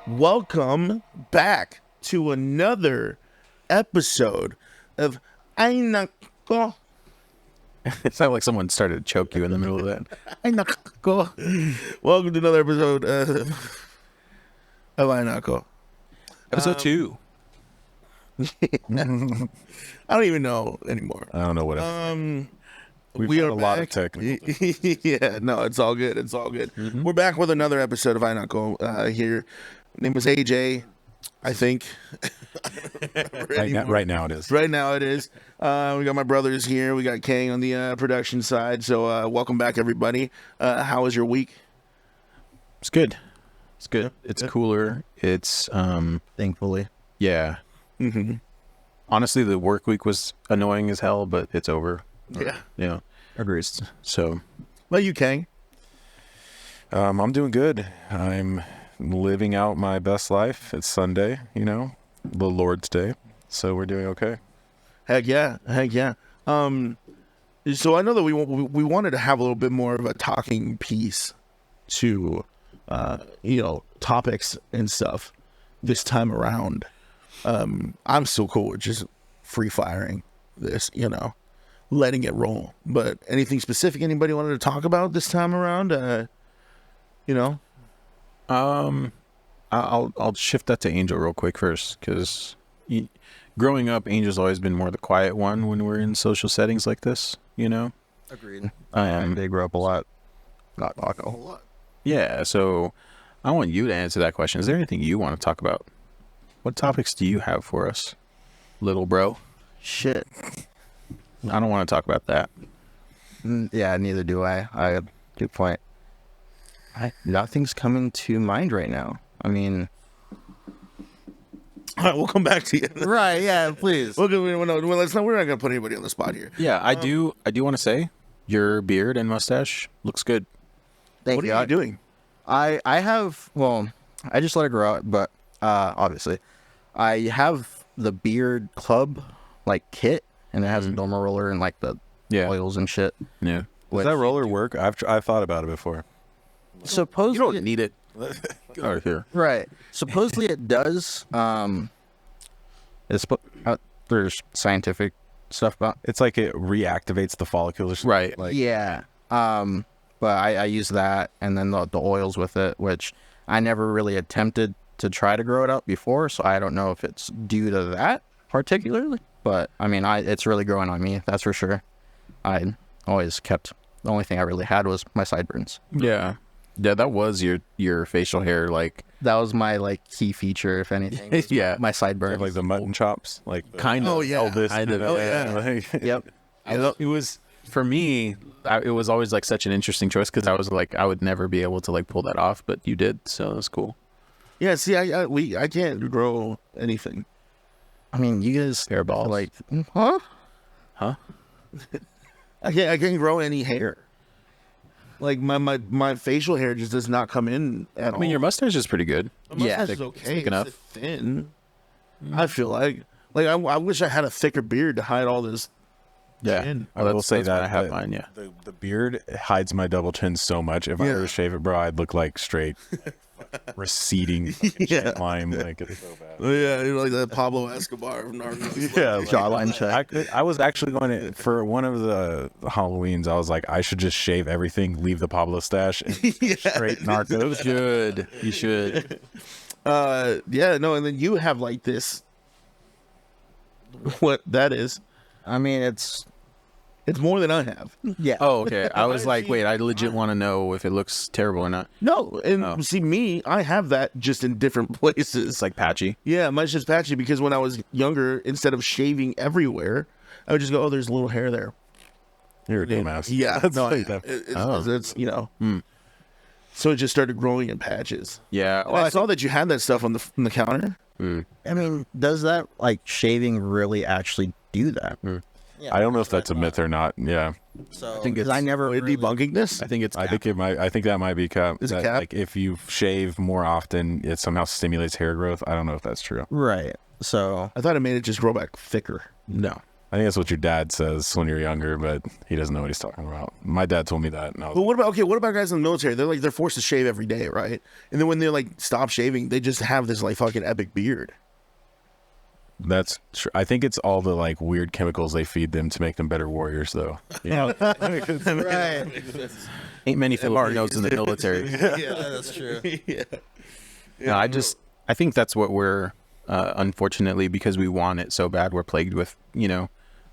Welcome back to another episode of Ay Nako. It sounded like someone started to choke you in the middle of that. Ay Nako. Welcome to another episode of Ay Nako. Episode 2. I don't even know anymore. I don't know what else. We are a lot of back. technical. Yeah, no, it's all good. It's all good. Mm-hmm. We're back with another episode of Ay Nako here. Name was AJ, I think. Right now it is. Right now it is. We got my brothers here. We got Kang on the production side. So welcome back, everybody. How was your week? It's good. It's good. It's cooler. It's Thankfully. yeah. Mm-hmm. Honestly, the work week was annoying as hell, but it's over. Yeah. Yeah. Agrees. So, Well, you, Kang. I'm doing good. I'm living out my best life. It's Sunday, the Lord's Day. So we're doing okay. Heck yeah. Heck yeah. So I know that we wanted to have a little bit more of a talking piece to, topics and stuff this time around. I'm still cool with just free firing this, letting it roll. But anything specific anybody wanted to talk about this time around? I'll shift that to Angel real quick first, because growing up, Angel's always been more the quiet one when we're in social settings like this. Agreed. They grew up a lot. Not talking a whole lot. Yeah, so I want you to answer that question. Is there anything you want to talk about? What topics do you have for us, little bro? Shit. I don't want to talk about that. Yeah, neither do I. Good point. Nothing's coming to mind right now. I mean... All right, we'll come back to you. Right, yeah, please. We're not going to put anybody on the spot here. Yeah, I do want to say your beard and mustache looks good. Thank What you. are you doing? I have... Well, I just let it grow out, but obviously. I have the beard club, kit, and it has a Doma roller and, the oils and shit. Yeah. Does that roller work? I've thought about it before. Supposedly... You don't need it. Get out of here. Right. Supposedly it does. There's scientific stuff about. It's like it reactivates the follicles. Right. Yeah. But I use that and then the oils with it, which I never really attempted to try to grow it out before, so I don't know if it's due to that particularly. But I mean, it's really growing on me. That's for sure. I always kept. The only thing I really had was my sideburns. Yeah. Yeah, that was your facial hair, That was my key feature, if anything. was Yeah. my sideburns. Like the mutton chops. kind of. Oh, yeah. Elvis. Kind of. Oh, yeah. Yep. It was, for me, it was always such an interesting choice, because I was I would never be able to pull that off, but you did, so it was cool. Yeah, see, I can't grow anything. I mean, you guys Hair balls. huh? Huh? I can't grow any hair. My facial hair just does not come in at all. I mean, your mustache is pretty good. My yeah, mustache is thick- okay. thick It's enough. thin. I feel like I wish I had a thicker beard to hide all this. Yeah. Chin. I will say that's why that I have the- mine, yeah. The beard hides my double chin so much. If I Yeah. were to shave it, bro, I'd look like straight receding Yeah. line. It's so bad. Yeah, like that Pablo Escobar of Narcos. Yeah, Jawline check. I was actually going to, for one of the Halloweens, I was like, I should just shave everything, leave the Pablo stash, and straight Narcos. You should. Yeah, no, and then you have this. What that is? I mean, it's more than I have. yeah. Oh, okay. I was wait, I legit want to know if it looks terrible or not. No, and see me, I have that just in different places. It's patchy. Yeah, mine's just patchy because when I was younger, instead of shaving everywhere, I would just go, "Oh, there's a little hair there." You're a dumbass. Yeah, That's no, like that. it's So it just started growing in patches. Yeah. Well, I saw that you had that stuff on the counter. I mean, does that shaving really actually do that? Yeah. I don't know if that's a myth or not. Yeah, So, I think 'cause I never Are you really, debunking this? I think it's I think it might. I think that might be cap. Is it that, cap? if you shave more often, it somehow stimulates hair growth. I don't know if that's true. right. So I thought it made it just grow back thicker. no. I think that's what your dad says when you're younger, but he doesn't know what he's talking about. My dad told me that. And I was But what about guys in the military? They're forced to shave every day, right? And then when they like stop shaving, they just have this like fucking epic beard. That's true. I think it's all the like weird chemicals they feed them to make them better warriors, though. Right. Ain't many Filipinos in the military. Yeah, that's true. Yeah. No, I think that's what we're, unfortunately, because we want it so bad, we're plagued with,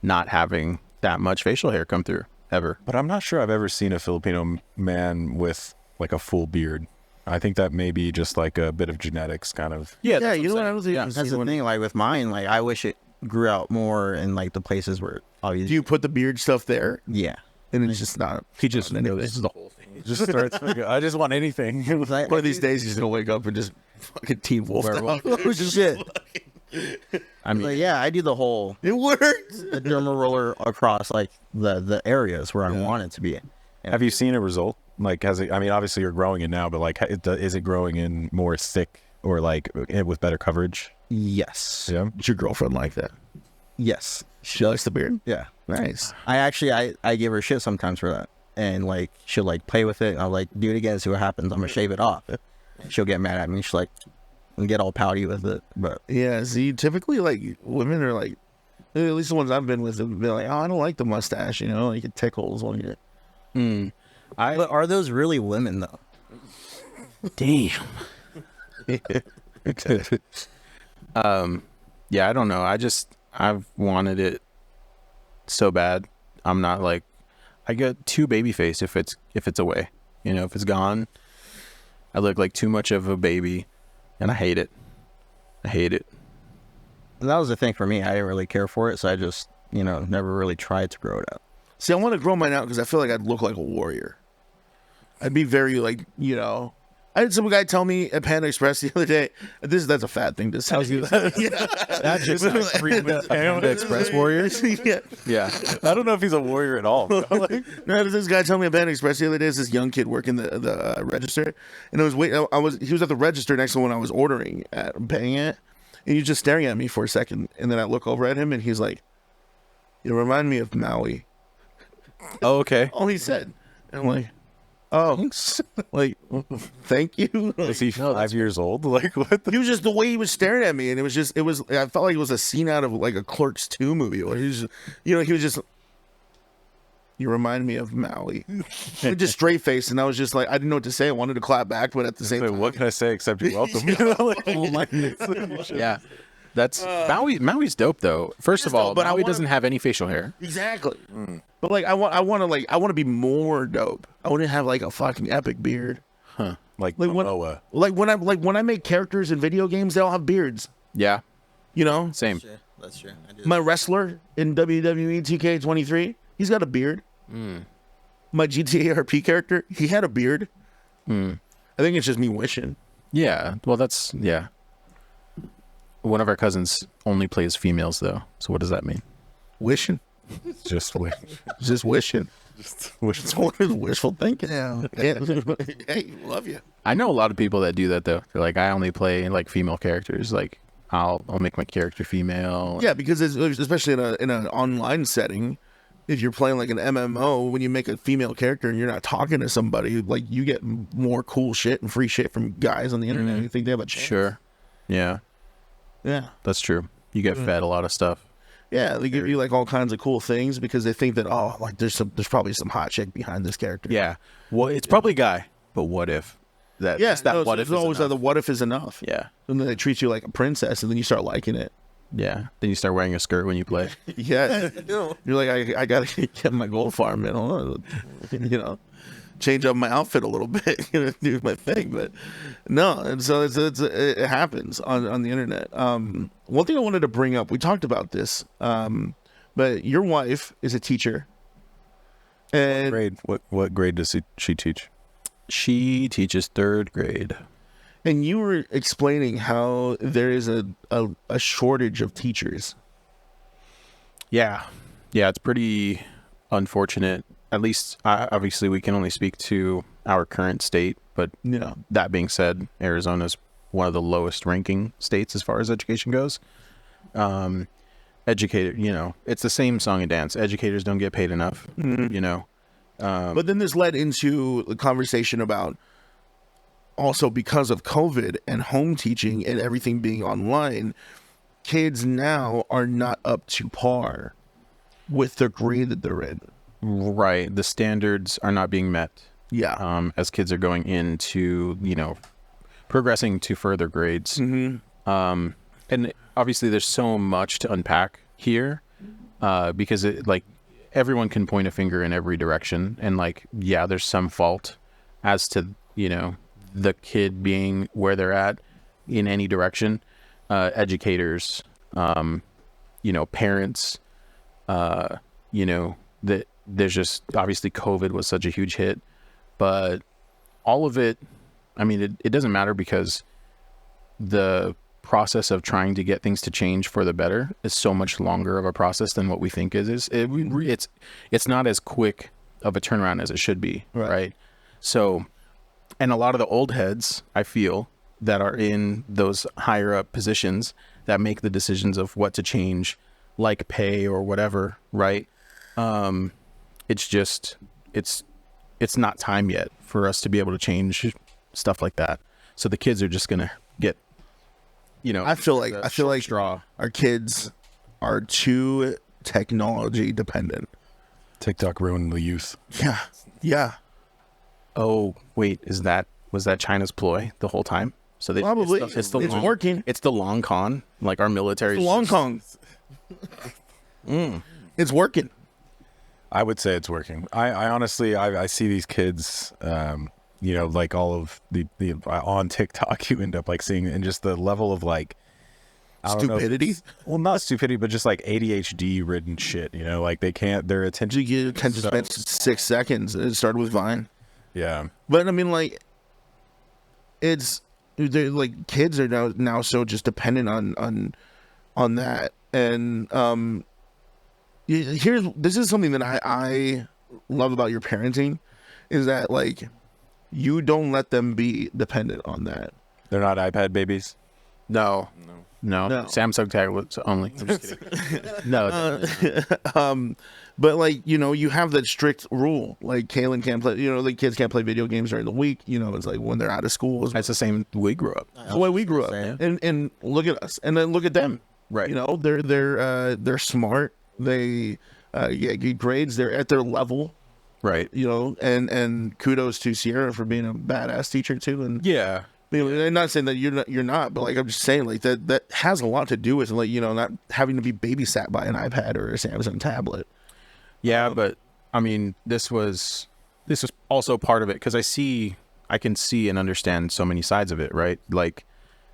not having that much facial hair come through ever. But I'm not sure I've ever seen a Filipino man with like a full beard. I think that may be just like a bit of genetics kind of. Yeah, Yeah, you know what I was That's the thing. Like with mine, like I wish it grew out more in like the places where obviously. Do you put the beard stuff there? Yeah. And it's just not. He just this is the whole thing. Just starts. I just want anything. Like, One of these days, he's gonna wake up and just fucking Teen Wolf. oh shit. I mean, But yeah, I do the whole It works. the derma roller across like the areas where I want it to be. Have you seen a result? Like, has it? I mean, obviously you're growing it now, but like, is it growing in more thick or like with better coverage? Yes. Yeah. What's your girlfriend like that? Yes. She likes the beard. Yeah. Nice. I give her shit sometimes for that, and like she'll like play with it. I'll like do it again, see what happens. I'm gonna shave it off. She'll get mad at me. She's like, and get all pouty with it. But Yeah. See, typically like women are like, at least the ones I've been with, have been like, oh, I don't like the mustache. Like it tickles when you. but are those really women though? damn. Yeah, I don't know. I've wanted it so bad. I'm not like, I get too baby face if it's away. If it's gone, I look like too much of a baby, and I hate it. And that was the thing for me. I didn't really care for it, so I just never really tried to grow it out. See, I want to grow mine out because I feel like I'd look like a warrior. I'd be very like, I had some guy tell me at Panda Express the other day. That's a fat thing to say. That's just Panda Express warriors. Yeah. Yeah, I don't know if he's a warrior at all. Like, No, this guy told me at Panda Express the other day. This young kid working the register, and he was at the register next to when I was ordering paying it, and he was just staring at me for a second, and then I look over at him, and he's like, "You remind me of Maui." Oh, okay. All he said, and I'm like, "Oh, like, thank you." is he 5 years old? Like, what? He was just the way he was staring at me, and I felt like it was a scene out of like a Clerks 2 movie where he was just, he was just, you remind me of Maui. Just straight face, and I was just like, I didn't know what to say. I wanted to clap back, but at the same Wait, time, what can I say except you're welcome? Like, Yeah, that's Maui's dope though. First of all, dope, but Maui doesn't have any facial hair. exactly. But like, I want to be more dope. I want to have like a fucking epic beard. like Like when, Momoa. when I make characters in video games, they all have beards. Yeah, same. That's true. My wrestler in WWE 2K23, he's got a beard. My GTA RP character, he had a beard. I think it's just me wishing. Yeah, well, yeah. One of our cousins only plays females though. So what does that mean? Wishing. Just wait. Just wishing. Just It's wishful thinking. Yeah. Hey, love you. I know a lot of people that do that though. They're like, I only play like female characters. Like, I'll make my character female. Yeah, because especially in an online setting, if you're playing like an MMO, when you make a female character and you're not talking to somebody, like you get more cool shit and free shit from guys on the internet. You think they have a chance. Sure. Yeah, Yeah. that's true. You get fed a lot of stuff. Yeah, they give you like all kinds of cool things because they think that like there's probably some hot chick behind this character. Yeah. Well, it's probably a guy, but what if? That Yeah, that what if it's always is the enough. what if is enough. Yeah. And then they treat you like a princess, and then you start liking it. Yeah. Then you start wearing a skirt when you play. Yeah, you're like, I gotta get my gold farm in, change up my outfit a little bit, do my thing. But no, and so it happens on the internet. One thing I wanted to bring up, we talked about this, but your wife is a teacher, and grade. What grade does she teach? She teaches 3rd grade. and you were explaining how there is a shortage of teachers. Yeah. Yeah, it's pretty unfortunate. At least, obviously, we can only speak to our current state. But Yeah. that being said, Arizona's one of the lowest ranking states as far as education goes. educated, it's the same song and dance. Educators don't get paid enough, But then this led into the conversation about also because of COVID and home teaching and everything being online, kids now are not up to par with the grade that they're in. Right. The standards are not being met. Yeah. As kids are going into, progressing to further grades. Mm-hmm. And obviously there's so much to unpack here, because everyone can point a finger in every direction. And there's some fault as to, the kid being where they're at in any direction. Educators, parents, that there's just obviously COVID was such a huge hit, but all of it, it doesn't matter because the process of trying to get things to change for the better is so much longer of a process than what we think it is. It's not as quick of a turnaround as it should be, right? So, and a lot of the old heads, I feel, that are in those higher up positions that make the decisions of what to change, like pay or whatever, right? It's not time yet for us to be able to change stuff like that. So the kids are just gonna get, I feel like straw. Our kids are too technology dependent. TikTok ruined the youth. Yeah. Yeah. Oh wait, was that China's ploy the whole time? So they Probably. it's working. It's the long con, like our military. It's Long Kong. It's working. I would say it's working. I honestly, I see these kids, like all of the on TikTok, you end up seeing, and just the level of I don't know, stupidity. well, not stupidity, but just ADHD ridden shit. They can't. Their attention. You get attention span 6 seconds. It started with Vine. Yeah, But it's kids are now so just dependent on that. And this is something that I love about your parenting, is that you don't let them be dependent on that. they're not iPad babies. No. Samsung tablets only. I'm just kidding. No. But you have that strict rule. Kaylin can't play. Kids can't play video games during the week. It's when they're out of school. That's the same we grew up. That's the way we grew up. And look at us, and then look at them. Right. They're smart. They get good grades. They're at their level. Right. And kudos to Sierra for being a badass teacher too. And Yeah. I'm not saying that you're not, but I'm just saying that has a lot to do with not having to be babysat by an iPad or a Samsung tablet. Yeah, but this was also part of it, because I can see and understand so many sides of it, right?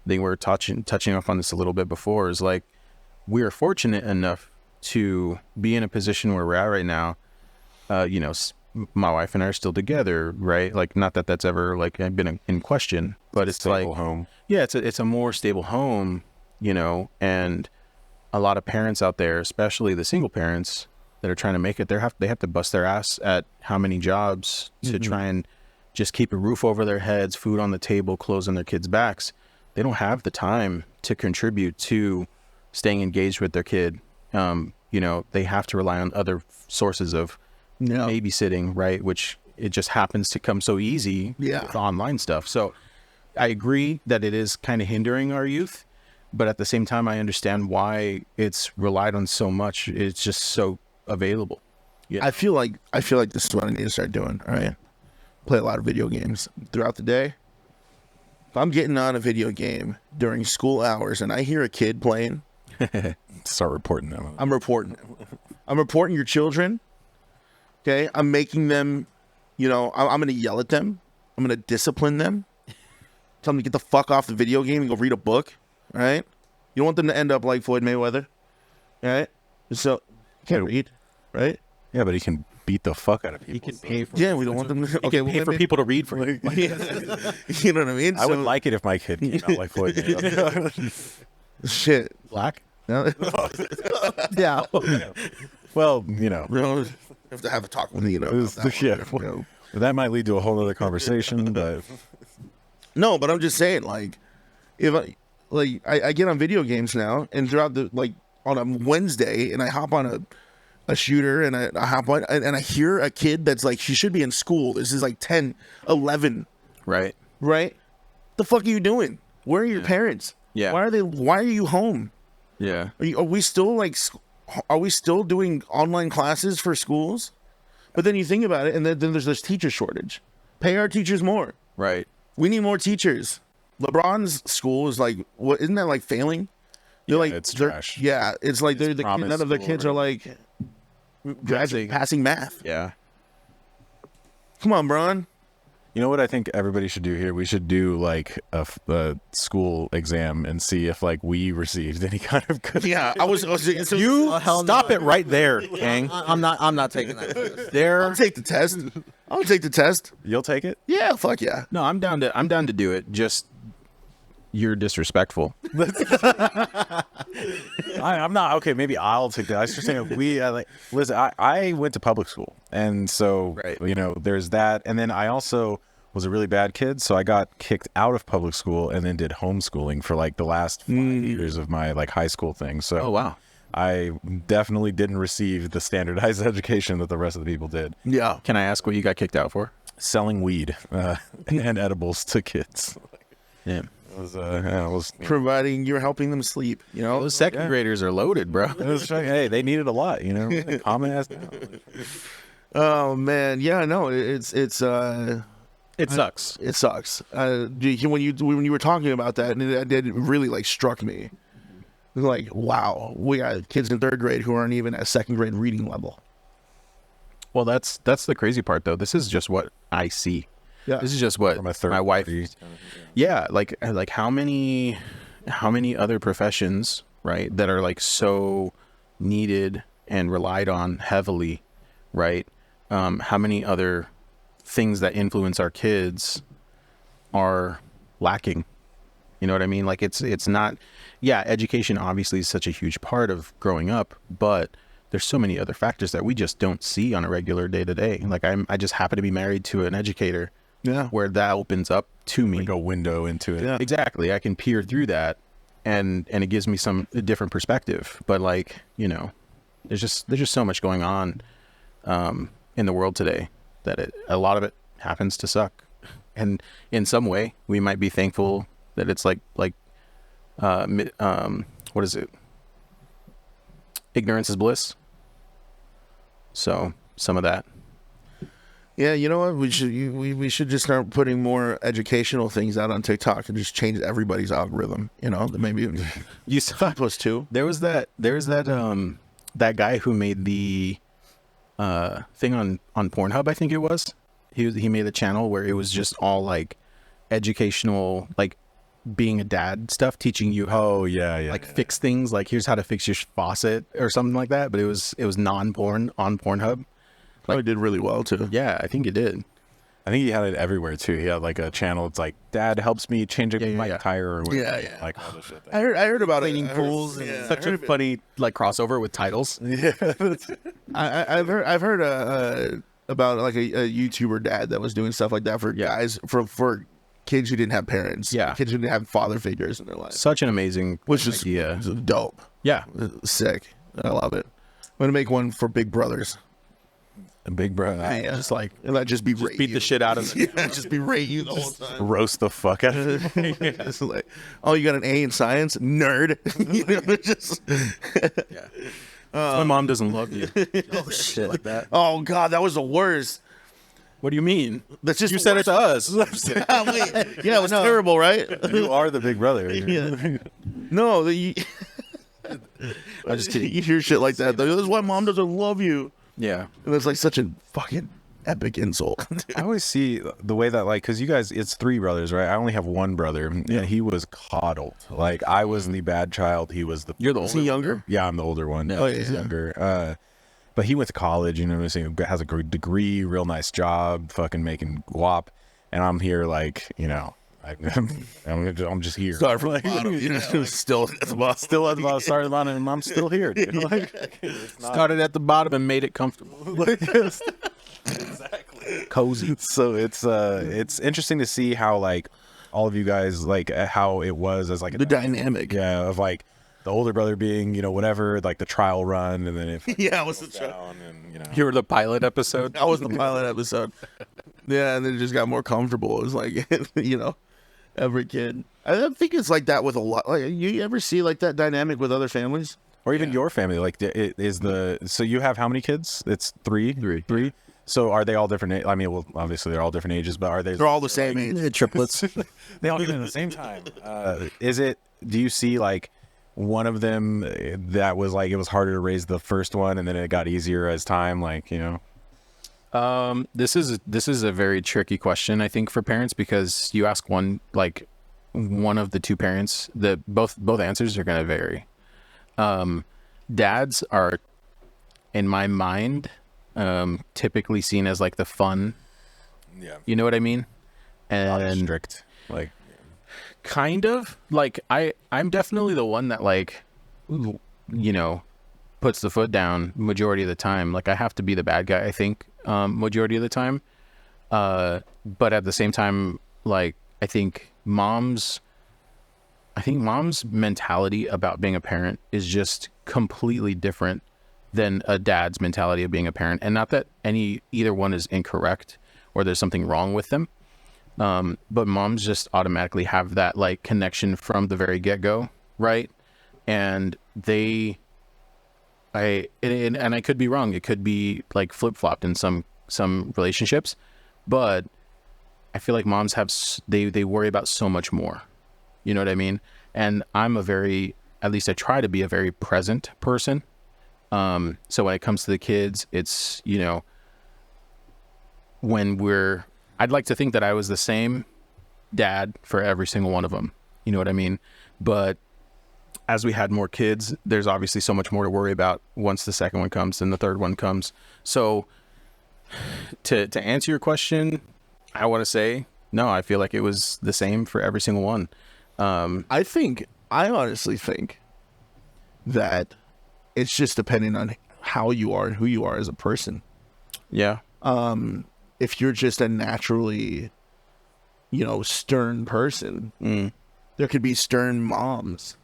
They were touching up on this a little bit before, is we are fortunate enough to be in a position where we're at right now. My wife and I are still together, right? Not that that's ever been in question, but it's Stable home. Yeah, it's a more stable home, and a lot of parents out there, especially the single parents that are trying to make it, they have to bust their ass at how many jobs to try and just keep a roof over their heads, food on the table, clothes on their kids' backs. They don't have the time to contribute to staying engaged with their kid. They have to rely on other sources of babysitting, right? Which it just happens to come so easy with online stuff. So I agree that it is kind of hindering our youth, but at the same time, I understand why it's relied on so much. It's just so available. Yeah. I feel like this is what I need to start doing. All right. Play a lot of video games throughout the day. If I'm getting on a video game during school hours and I hear a kid playing, Start reporting them. I'm reporting. I'm reporting your children. Okay. I'm making them, I'm going to yell at them. I'm going to discipline them. Tell them to get the fuck off the video game and go read a book. All right. You don't want them to end up like Floyd Mayweather. All right. So, can't read. Right. Yeah, but he can beat the fuck out of people. He can pay for Yeah, we don't want them to. Okay, pay for people to read for him. You know what I mean? I would like it if my kid came out like Floyd Mayweather. Shit. Black. No. Yeah. Well, We don't have to have a talk with about that yeah. one, That might lead to a whole other conversation, but No, but I'm just saying, if I get on video games now, and throughout the on a Wednesday and I hop on a shooter and I hop on and I hear a kid that's like, she should be in school. This is like 10, 11, Right. right? The fuck are you doing? Where are your parents? Yeah. Why are you home? Yeah. Are we still like, are we still doing online classes for schools? But then you think about it, and then there's this teacher shortage. Pay our teachers more. Right. We need more teachers. LeBron's school is like, what? Isn't that like failing? They're like, it's trash. Yeah, it's like they're promise none of the school, kids are like passing math. Yeah. Come on, Bron. You know what I think everybody should do here? We should do like a school exam and see if like we received any kind of good. Yeah, I was You stop it right there, Kang. I'm not taking that. There. I'll take the test. I'll take the test. You'll take it? Yeah, fuck yeah. No, I'm down to do it. Just you're disrespectful. I'm not okay. Maybe I'll take that. I was just saying, listen. I went to public school, and so Right. you know, there's that. And then I also was a really bad kid, so I got kicked out of public school and then did homeschooling for like the last 5 years of my like high school thing. So Oh wow. I definitely didn't receive the standardized education that the rest of the people did. Yeah. Can I ask what you got kicked out for? Selling weed and edibles to kids. Yeah. It was Providing you're helping them sleep, you know? Those second graders are loaded, bro. hey, they needed a lot, you know. Common ass. Oh man, yeah, no, It sucks. it sucks. When you were talking about that, and it really like struck me. Like, wow, we got kids in 3rd grade who aren't even at 2nd grade reading level. Well, that's the crazy part, though. This is just what I see. Yeah. This is just what From a third my wife. party. Yeah, like how many other professions, right, that are like so needed and relied on heavily, right? How many other things that influence our kids are lacking? You know what I mean? Like it's not. Yeah, education obviously is such a huge part of growing up, but there's so many other factors that we just don't see on a regular day to day. Like I just happen to be married to an educator. Yeah. Where that opens up to me. Like a window into it. Yeah. Exactly. I can peer through that and it gives me a different perspective. But like, you know, there's just so much going on in the world today that a lot of it happens to suck. And in some way, we might be thankful that it's like what is it? Ignorance is bliss. So some of that. Yeah, you know what? We should just start putting more educational things out on TikTok and just change everybody's algorithm. You know, maybe You saw plus 2. There was that that guy who made the thing on Pornhub, I think it was. He made a channel where it was just all like educational, like being a dad stuff, teaching you how like fix things, like here's how to fix your faucet or something like that. But it was non-porn on Pornhub. Probably did really well too. Yeah, I think it did. I think he had it everywhere too. He had like a channel. It's like Dad helps me change my tire or whatever. Yeah. Like all this shit. I heard about Cleaning it. pools and such a funny like crossover with titles. I've heard about like a YouTuber dad that was doing stuff like that for guys for kids who didn't have parents. Yeah. Kids who didn't have father figures in their life. Such an amazing Which is idea. dope. Yeah. Sick. I love it. I'm gonna make one for big brothers. A big bro. Just like And that just be rate beat you. the shit out of it. Yeah, just be rate you the whole time. Roast the fuck out of it. It's like, oh, you got an A in science, nerd. You know, just My mom doesn't love you. Oh shit, like that. oh god, that was the worst. What do you mean? That's just You said it to us. yeah, it was terrible, right? You are the big brother. Yeah. No, I'm just kidding. You hear shit like that. Though. That's why mom doesn't love you. Yeah. And it's like such a fucking epic insult. I always see the way that like, because you guys, it's 3 brothers, right? I only have 1 brother, and he was coddled. Like I was the bad child. He was the. You're the Is he younger? Yeah, I'm the older one. Oh, yeah, He's yeah. younger. But he went to college, you know what I'm saying? Has a great degree, real nice job, fucking making guap. And I'm here like, you know, I'm just here. Sorry for like still at the bottom. Still at the bottom, started at the bottom, and I'm still here. Dude. Like, Started at the bottom and made it comfortable. exactly. Cozy. So it's interesting to see how like all of you guys like how it was as like The dynamic. yeah, of like the older brother being, whatever, like the trial run, and then if Yeah, I was the down and You were the pilot episode. That was the pilot episode. Yeah, and then it just got more comfortable. It was like, every kid. I think it's like that with a lot. Like, you ever see like that dynamic with other families? or even your family, like so you have how many kids? It's three. So are they all different? I mean, well, obviously they're all different ages, but are they? They're all the same age. Triplets. They all get in at the same time. Do you see like one of them that was like it was harder to raise the first one, and then it got easier as time, This is a very tricky question, I think, for parents, because you ask one of the two parents, both answers are going to vary. Dads are, in my mind, typically seen as like the fun. Yeah. You know what I mean? And strict, like. Kind of like I'm definitely the one that puts the foot down majority of the time. Like I have to be the bad guy, I think, majority of the time. But at the same time, like I think mom's mentality about being a parent is just completely different than a dad's mentality of being a parent. And not that either one is incorrect or there's something wrong with them. But moms just automatically have that like connection from the very get-go, right? And I could be wrong. It could be like flip-flopped in some relationships, but I feel like moms they worry about so much more. You know what I mean? And I'm at least I try to be a very present person. So when it comes to the kids, it's, I'd like to think that I was the same dad for every single one of them. You know what I mean? But as we had more kids, there's obviously so much more to worry about once the second one comes and the third one comes. So to answer your question, I want to say, no, I feel like it was the same for every single one. I honestly think that it's just depending on how you are and who you are as a person. Yeah. If you're just a naturally, stern person, there could be stern moms.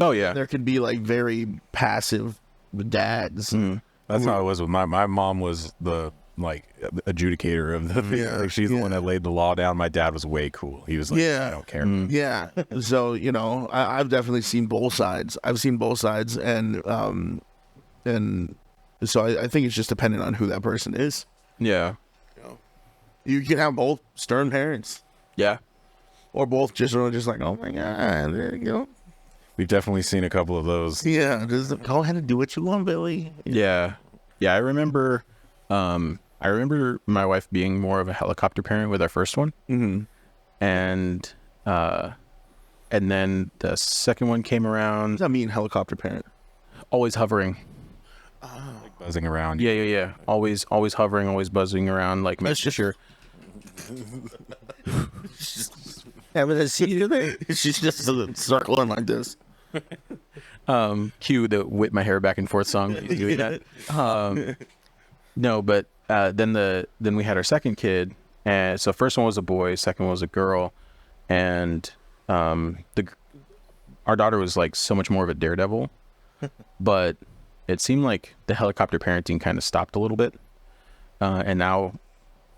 Oh yeah. There could be like very passive dads. That's how it was with my mom was the adjudicator of the thing. Yeah, Like she's the one that laid the law down. My dad was way cool. He was like, I don't care. Yeah. So, I've definitely seen both sides. And so I think it's just dependent on who that person is. Yeah. You can have both stern parents, Yeah. or both just like, oh my God, there you go. We've definitely seen a couple of those. Yeah, just go ahead and do what you want, Billy. Yeah. I remember my wife being more of a helicopter parent with our first one. Mm-hmm. And then the second one came What around, does that mean, helicopter parent? always hovering. Like buzzing around. Yeah. Always hovering, always buzzing around, like making sure. She's just circling like this. Cue the whip my hair back and forth song. He's doing that. No, but then we had our second kid, and so first one was a boy, second one was a girl, and our daughter was like so much more of a daredevil, but it seemed like the helicopter parenting kind of stopped a little bit, and now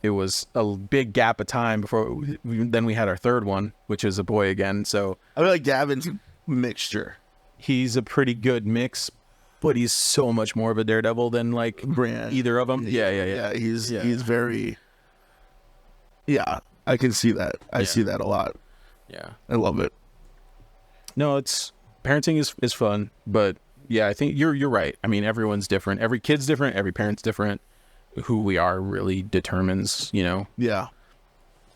it was a big gap of time before then we had our third one, which is a boy again. So I feel like Gavin's mixture. he's a pretty good mix, but he's so much more of a daredevil than like Brand. either of them. Yeah. He's very. Yeah, I can see that. I see that a lot. Yeah. I love it. No, it's parenting is fun, but yeah, I think you're right. I mean, everyone's different. Every kid's different. Every parent's different. Who we are really determines, Yeah,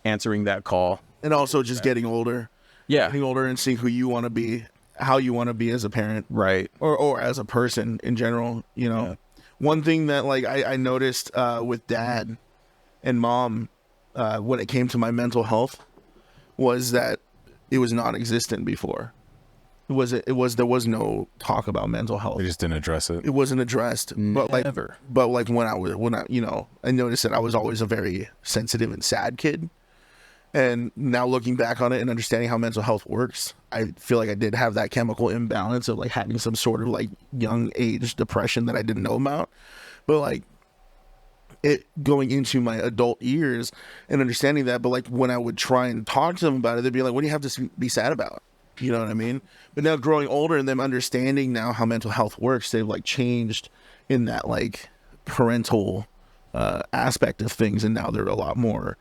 answering that call. and also just getting older. Yeah. Getting older and seeing who you want to be, how you want to be as a parent, Right. or as a person in general. Yeah. One thing that I noticed with dad and mom when it came to my mental health was that it was non-existent before. There was no talk about mental health. They just didn't address it. It wasn't addressed. Never. But when I I noticed that I was always a very sensitive and sad kid, And now looking back on it and understanding how mental health works, I feel like I did have that chemical imbalance of like having some sort of like young age depression that I didn't know about. But like it going into my adult years and understanding that, but like when I would try and talk to them about it, they'd be like, what do you have to be sad about? You know what I mean? But now growing older and them understanding now how mental health works, they've like changed in that like parental aspect of things. And now they're a lot more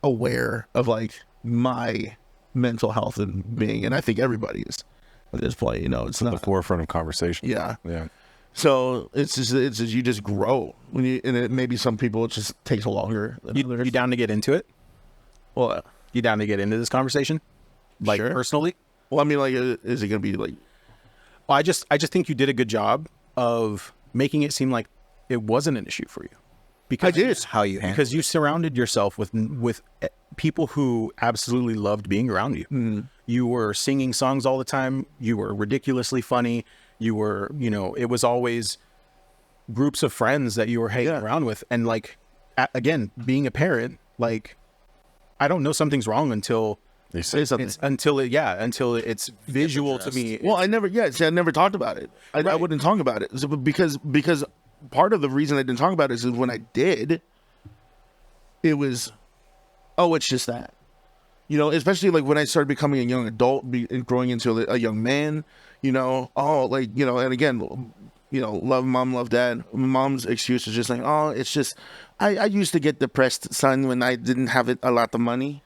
aware of like my mental health and being, and I think everybody is at this point, you know, it's the not, forefront of conversation. yeah. Yeah. So it's just you just grow when you, and it maybe some people it just takes longer than others. You down to get into it? Well, You down to get into this conversation? Like Sure. personally? well, I mean, like, is it gonna be like? Well, I just think you did a good job of making it seem like it wasn't an issue for you. Because I did. How you handle because you surrounded yourself with people who absolutely loved being around you. Mm. You were singing songs all the time. You were ridiculously funny. You were, you know, it was always groups of friends that you were hanging Yeah. around with. And like, again, being a parent, like, I don't know something's wrong until They say something. until it's visual to me. Well, I never talked about it. I wouldn't talk about it because part of the reason I didn't talk about it is when I did, it was, oh, it's just that, you know, especially like when I started becoming a young adult and growing into a young man, you know, oh, like, you know, and again, you know, love mom, love dad. Mom's excuse is just like, oh, it's just, I used to get depressed, son, when I didn't have a lot of money.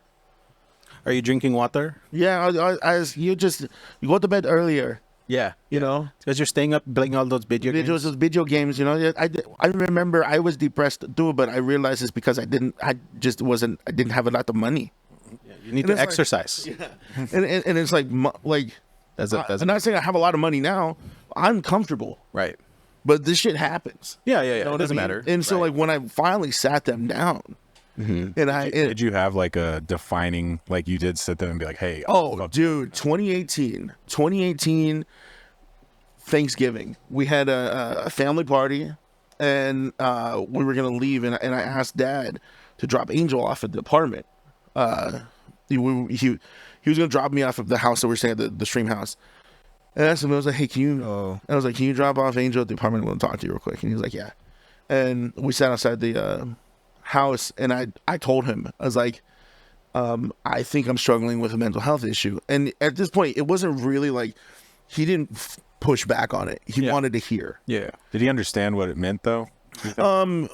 Are you drinking water? Yeah, you go to bed earlier. Yeah. You know, Because you're staying up playing all those video games. those video games. You know, I remember I was depressed too, but I realized it's because I didn't have a lot of money. You need And to it's like- exercise. And it's like I'm not saying I have a lot of money now. I'm comfortable, Right. but this shit happens. Yeah, yeah, yeah. You know It what I doesn't mean? matter. And so Right. like when I finally sat them down, and Did you have like a defining, like you did sit there and be like, hey, oh, dude, 2018 Thanksgiving, we had a family party, and we were gonna leave, and I asked Dad to drop Angel off at the apartment. He was gonna drop me off at the house that we're staying at, the stream house. And I asked him, I was like, hey, can you drop off Angel at the apartment? I want to talk to you real quick. And he was like, yeah. And we sat outside the house, and I told him, I was like, I think I'm struggling with a mental health issue. And at this point, it wasn't really like, he didn't push back on it. He wanted to hear. Yeah. did he understand what it meant though? He I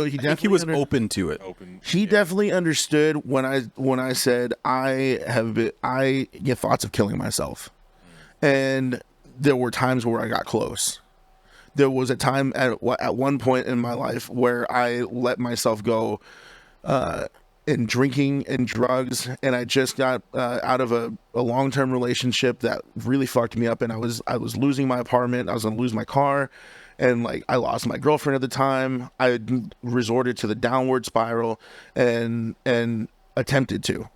think he was definitely open to it. He definitely understood when I said I get thoughts of killing myself, and there were times where I got close. There was a time at one point in my life where I let myself go in drinking and drugs, and I just got out of a long-term relationship that really fucked me up, and I was losing my apartment. I was gonna lose my car. And like I lost my girlfriend at the time. I resorted to the downward spiral and attempted to,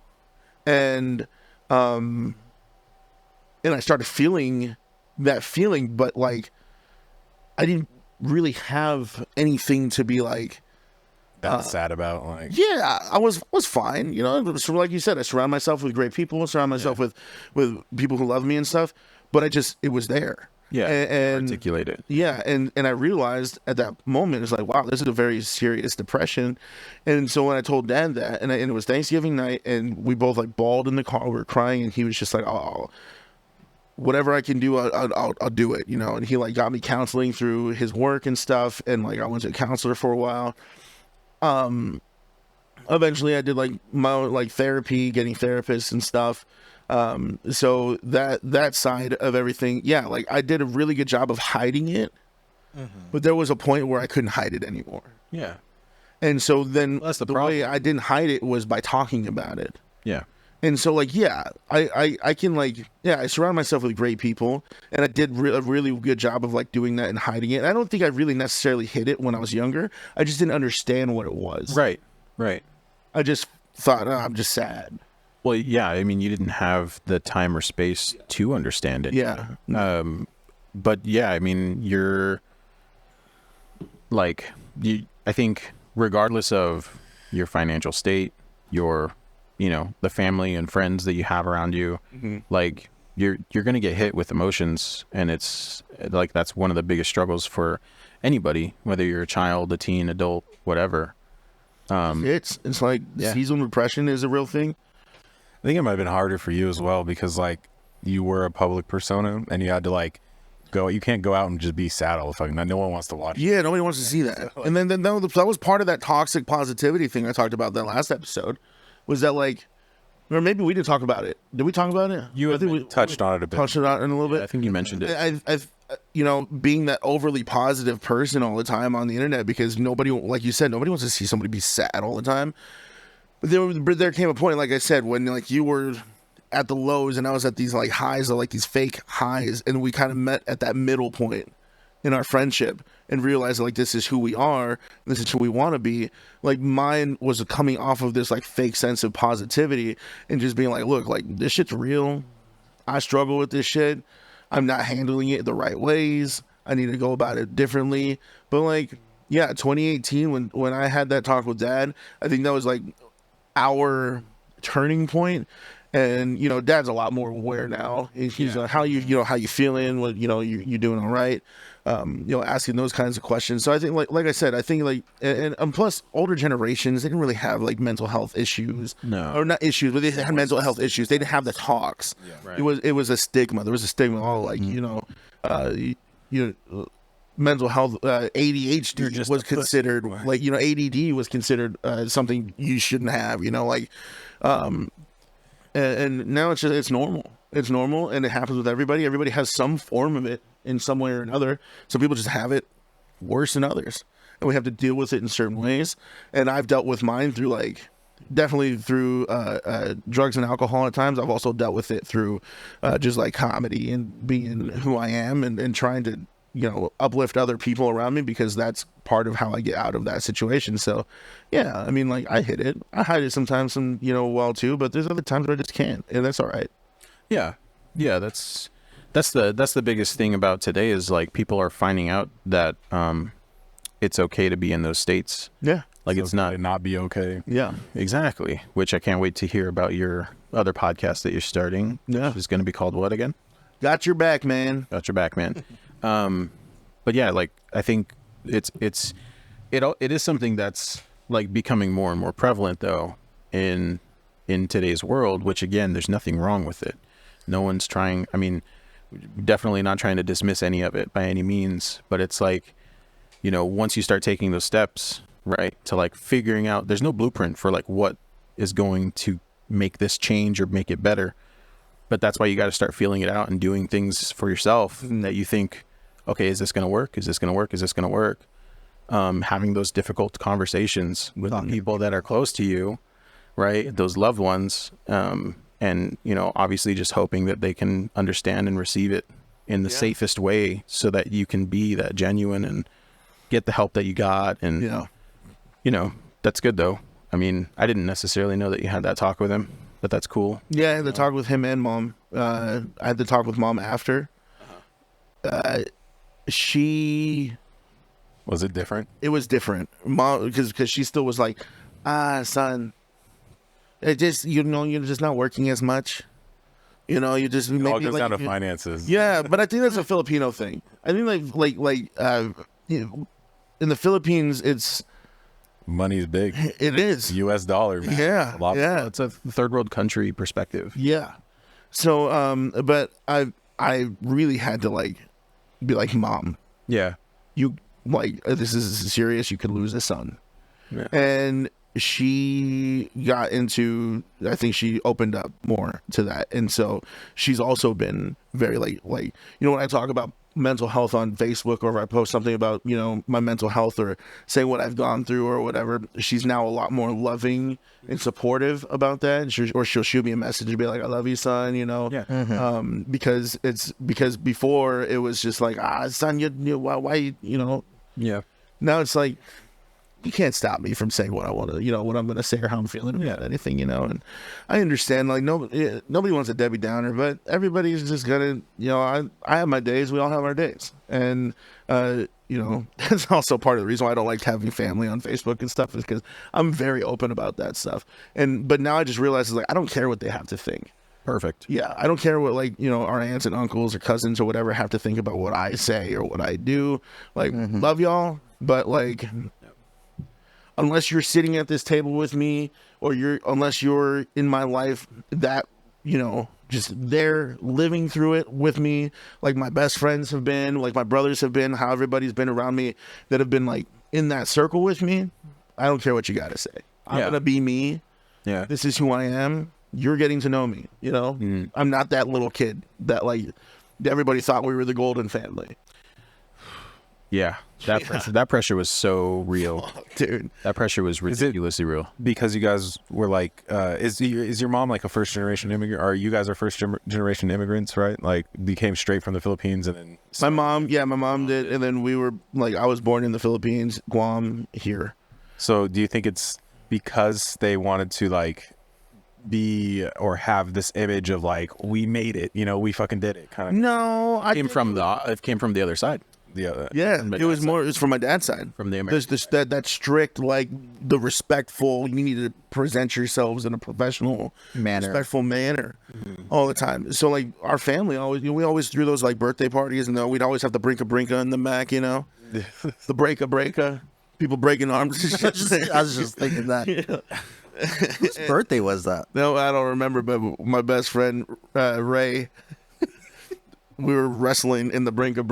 and I started feeling that feeling, but like I didn't really have anything to be like. That's sad about, like, Yeah, I was fine. You know, so like you said, I surround myself with great people. I surround myself with people who love me and stuff. But it was there. Yeah. and Articulate it. yeah, and I realized at that moment, it's like, wow, this is a very serious depression. And so when I told Dad that, and it was Thanksgiving night, and we both like bawled in the car, we were crying, and he was just like, oh, whatever I can do, I'll do it, you know. And he like got me counseling through his work and stuff, and like I went to a counselor for a while. Eventually I did like my own like therapy, getting therapists and stuff. So that side of everything, yeah, like I did a really good job of hiding it, but there was a point where I couldn't hide it anymore. Yeah. And so then Well, that's the way problem. I didn't hide it was by talking about it. Yeah. And so like, yeah, I can like, yeah, I surround myself with great people, and I did a really good job of like doing that and hiding it. And I don't think I really necessarily hid it when I was younger. I just didn't understand what it was. Right. Right. I just thought, oh, I'm just sad. Well, yeah. I mean, you didn't have the time or space to understand it. Yeah. But yeah, I mean, you're like, I think regardless of your financial state, your, you know, the family and friends that you have around you, like you're going to get hit with emotions. And it's like, that's one of the biggest struggles for anybody, whether you're a child, a teen, adult, whatever. It's like seasonal depression is a real thing. I think it might have been harder for you as well because like you were a public persona and you had to like go. You can't go out and just be sad all the fucking night. No one wants to watch. Yeah, nobody wants to see that. And then that was part of that toxic positivity thing I talked about that last episode. Was that like, or maybe we did talk about it. Did we talk about it? You, I think we touched on it a bit. Touched it on in a little bit. I think you mentioned it. I've you know, being that overly positive person all the time on the internet because nobody, like you said, nobody wants to see somebody be sad all the time. But there came a point, like I said, when like you were at the lows and I was at these like highs, or like these fake highs, and we kind of met at that middle point in our friendship and realized like this is who we are, this is who we want to be. Like mine was coming off of this like fake sense of positivity and just being like, look, like this shit's real. I struggle with this shit. I'm not handling it the right ways. I need to go about it differently. But like, yeah, 2018 when I had that talk with Dad, I think that was like our turning point. And you know, Dad's a lot more aware now. He's like, how you feeling? What, you know, you doing all right? You know, asking those kinds of questions. So I think like I said, I think like and plus older generations, they didn't really have like mental health issues. No. Or not issues, but they had mental health issues. They didn't have the talks. Yeah, right. It was a stigma. There was a stigma. Oh, like you know, mental health, ADHD was considered like, you know, ADD was considered something you shouldn't have. You know, like and now it's normal. It's normal, and it happens with everybody. Everybody has some form of it in some way or another. Some people just have it worse than others, and we have to deal with it in certain ways. And I've dealt with mine through definitely through drugs and alcohol at times. I've also dealt with it through just like comedy and being who I am and trying to, you know, uplift other people around me because that's part of how I get out of that situation. So yeah, I mean, like I hit it. I hide it sometimes, well too, but there's other times where I just can't, and that's all right. Yeah. That's the biggest thing about today is like people are finding out that it's okay to be in those states. Yeah. Like it's not be okay. Yeah. Exactly. Which I can't wait to hear about your other podcast that you're starting. Yeah. Which is going to be called what again? Got your back, man. Got your back, man. But yeah, like I think it is something that's like becoming more and more prevalent though in today's world, which again, there's nothing wrong with it. No one's trying, I mean, definitely not trying to dismiss any of it by any means, but it's like, you know, once you start taking those steps, right, to like figuring out, there's no blueprint for like what is going to make this change or make it better. But that's why you got to start feeling it out and doing things for yourself that you think, okay, is this going to work? Is this going to work? Is this going to work? Having those difficult conversations with people that are close to you, right? Those loved ones. And, you know, obviously just hoping that they can understand and receive it in the safest way so that you can be that genuine and get the help that you got. And, you know, that's good though. I mean, I didn't necessarily know that you had that talk with him, but that's cool. Yeah, I had to talk with him and Mom. I had to talk with Mom after. She... Was it different? It was different. Mom, because she still was like, son... It just, you know, you're just not working as much. You know, you just... It all goes down to finances. Yeah, but I think that's a Filipino thing. I think you know, in the Philippines, it's... Money's big. It is. U.S. dollar, man. Yeah, yeah. It's a third world country perspective. Yeah. So, but I really had to be like, Mom, Yeah. you this is serious. You could lose a son. Yeah. And she got into, I think she opened up more to that. And so she's also been very you know, when I talk about mental health on Facebook, or if I post something about, you know, my mental health or saying what I've gone through or whatever, she's now a lot more loving and supportive about that. Or she'll shoot me a message and be like, I love you, son, you know? Yeah. Because before it was just like, son, why, you know? Yeah. Now it's like, you can't stop me from saying what I want to, you know, what I'm going to say or how I'm feeling about anything, you know. And I understand, like, nobody wants a Debbie Downer, but everybody's just going to, you know, I have my days. We all have our days. And, you that's also part of the reason why I don't like having family on Facebook and stuff, is because I'm very open about that stuff. But now I just realize, like, I don't care what they have to think. Perfect. Yeah, I don't care what, like, our aunts and uncles or cousins or whatever have to think about what I say or what I do. Like, love y'all, but, like, unless you're sitting at this table with me, or unless you're in my life, that, just there living through it with me, like my best friends have been, like my brothers have been, how everybody's been around me that have been, like, in that circle with me, I don't care what you got to say. I'm going to be me. Yeah. This is who I am. You're getting to know me, I'm not that little kid that, like, everybody thought we were the golden family. Yeah. That pressure was so real. Dude. That pressure was ridiculously real. Because you guys were like, is your mom like a first generation immigrant? Or you guys are first generation immigrants, right? Like, you came straight from the Philippines and then... My mom did. And then we were, like, I was born in the Philippines, Guam, here. So do you think it's because they wanted to, like, be or have this image of, like, we made it, we fucking did it, kind of? No, It came from the other side. Yeah, it was from my dad's side. From the There's that strict, like, the respectful, you need to present yourselves in a professional respectful manner all the time. So, like, our family we always threw those, like, birthday parties, and we'd always have the brinka in the back, the breaka, people breaking arms. I was just thinking that. Yeah. Whose birthday was that? No, I don't remember, but my best friend, Ray, we were wrestling in the brinka,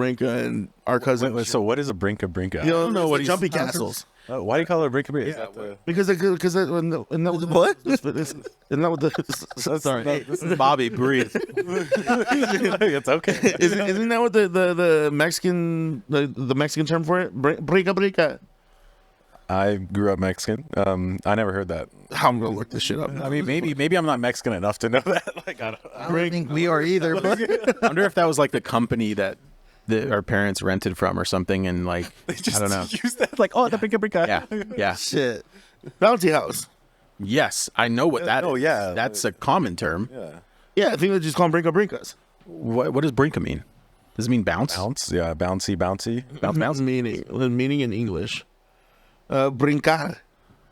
and our cousin... Wait, so what is a brinka? I don't know what jumpy castles. Why do you call it a brinka? Because isn't that what the... Sorry. This is Bobby. Breathe. It's okay. Isn't that what the Mexican the Mexican term for it? Brinka. I grew up Mexican. I never heard that. I'm gonna look this shit up. I mean, maybe I'm not Mexican enough to know that. Like, I don't think we are either. But I wonder if that was like the company that our parents rented from or something, and, like, they just I don't know. use that, like, the brinka. Yeah. shit. Bounty house. Yes, I know what that is. Oh, yeah. That's a common term. Yeah, I think they just call them brinkas. What does brinka mean? Does it mean bounce? Bounce, yeah, bouncy. Bounce meaning in English. Brincar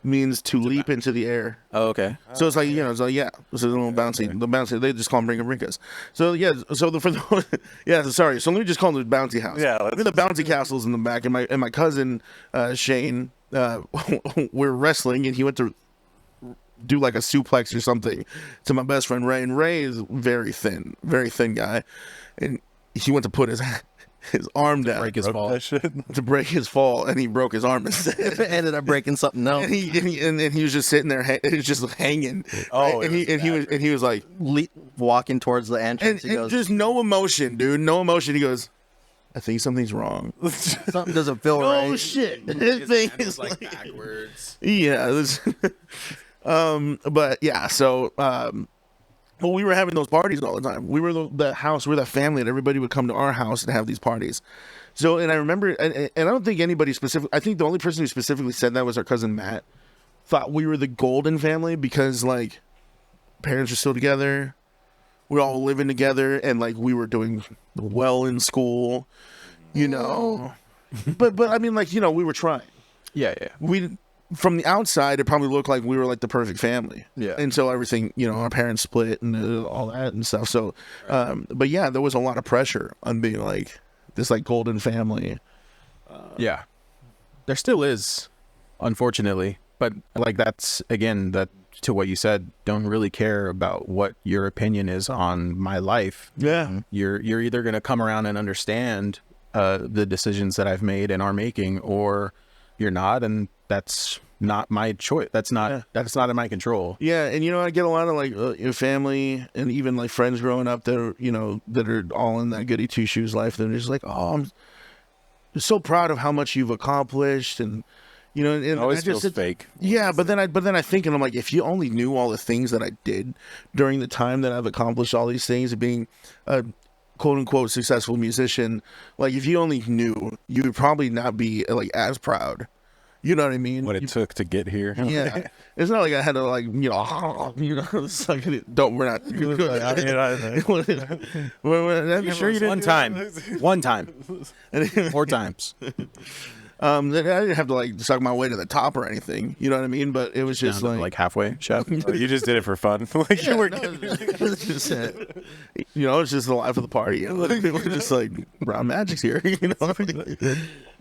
means to leap into the air. Oh, okay. So it's like, it's like, yeah, it's a little bouncy. The bouncy, they just call them brinkas. So yeah, so sorry. So let me just call them the bouncy house. Yeah, I mean, the bouncy castles in the back, and my cousin Shane, we're wrestling, and he went to do like a suplex or something to my best friend Ray, and Ray is very thin guy, and he went to put his arm down to break his fall, and he broke his arm instead. Ended up breaking something else. And he was just sitting there, he was just hanging. Oh, right? and he was like Walking towards the entrance, he and goes, just no emotion, dude, no emotion. He goes, I think something's wrong. something doesn't feel right. Oh shit! His thing is like backwards. yeah. But yeah, so well, we were having those parties all the time. We were the house, we were that family, and everybody would come to our house and have these parties. So, and I remember, and I don't think anybody specific. I think the only person who specifically said that was our cousin Matt. Thought we were the golden family because, like, parents were still together, we're all living together, and, like, we were doing well in school, But I mean, like, we were trying. Yeah. From the outside, it probably looked like we were, like, the perfect family. Yeah. And so everything, our parents split and all that and stuff. So, but yeah, there was a lot of pressure on being, like, this, like, golden family. Yeah. There still is, unfortunately. But, like, that's, again, that to what you said, don't really care about what your opinion is on my life. Yeah. You're either going to come around and understand the decisions that I've made and are making, or you're not, and that's not my choice. That's not in my control. Yeah, and I get a lot of, like, your family and even, like, friends growing up that are, that are all in that goody two shoes life. They're just like, oh, I'm so proud of how much you've accomplished, and and It always I just feels fake. Yeah, but then I think, and I'm like, if you only knew all the things that I did during the time that I've accomplished all these things, of being a quote unquote successful musician, like, if you only knew, you would probably not be, like, as proud You know what I mean? What it took to get here. Yeah, it's not like I had to like it's like, don't we're not. You sure you didn't? One time. 4 times. I didn't have to like suck my way to the top or anything. You know what I mean? But it was just Like halfway, chef. Oh, you just did it for fun. Like you were. it's just, it's just the life of the party. We're just like brown magic's here,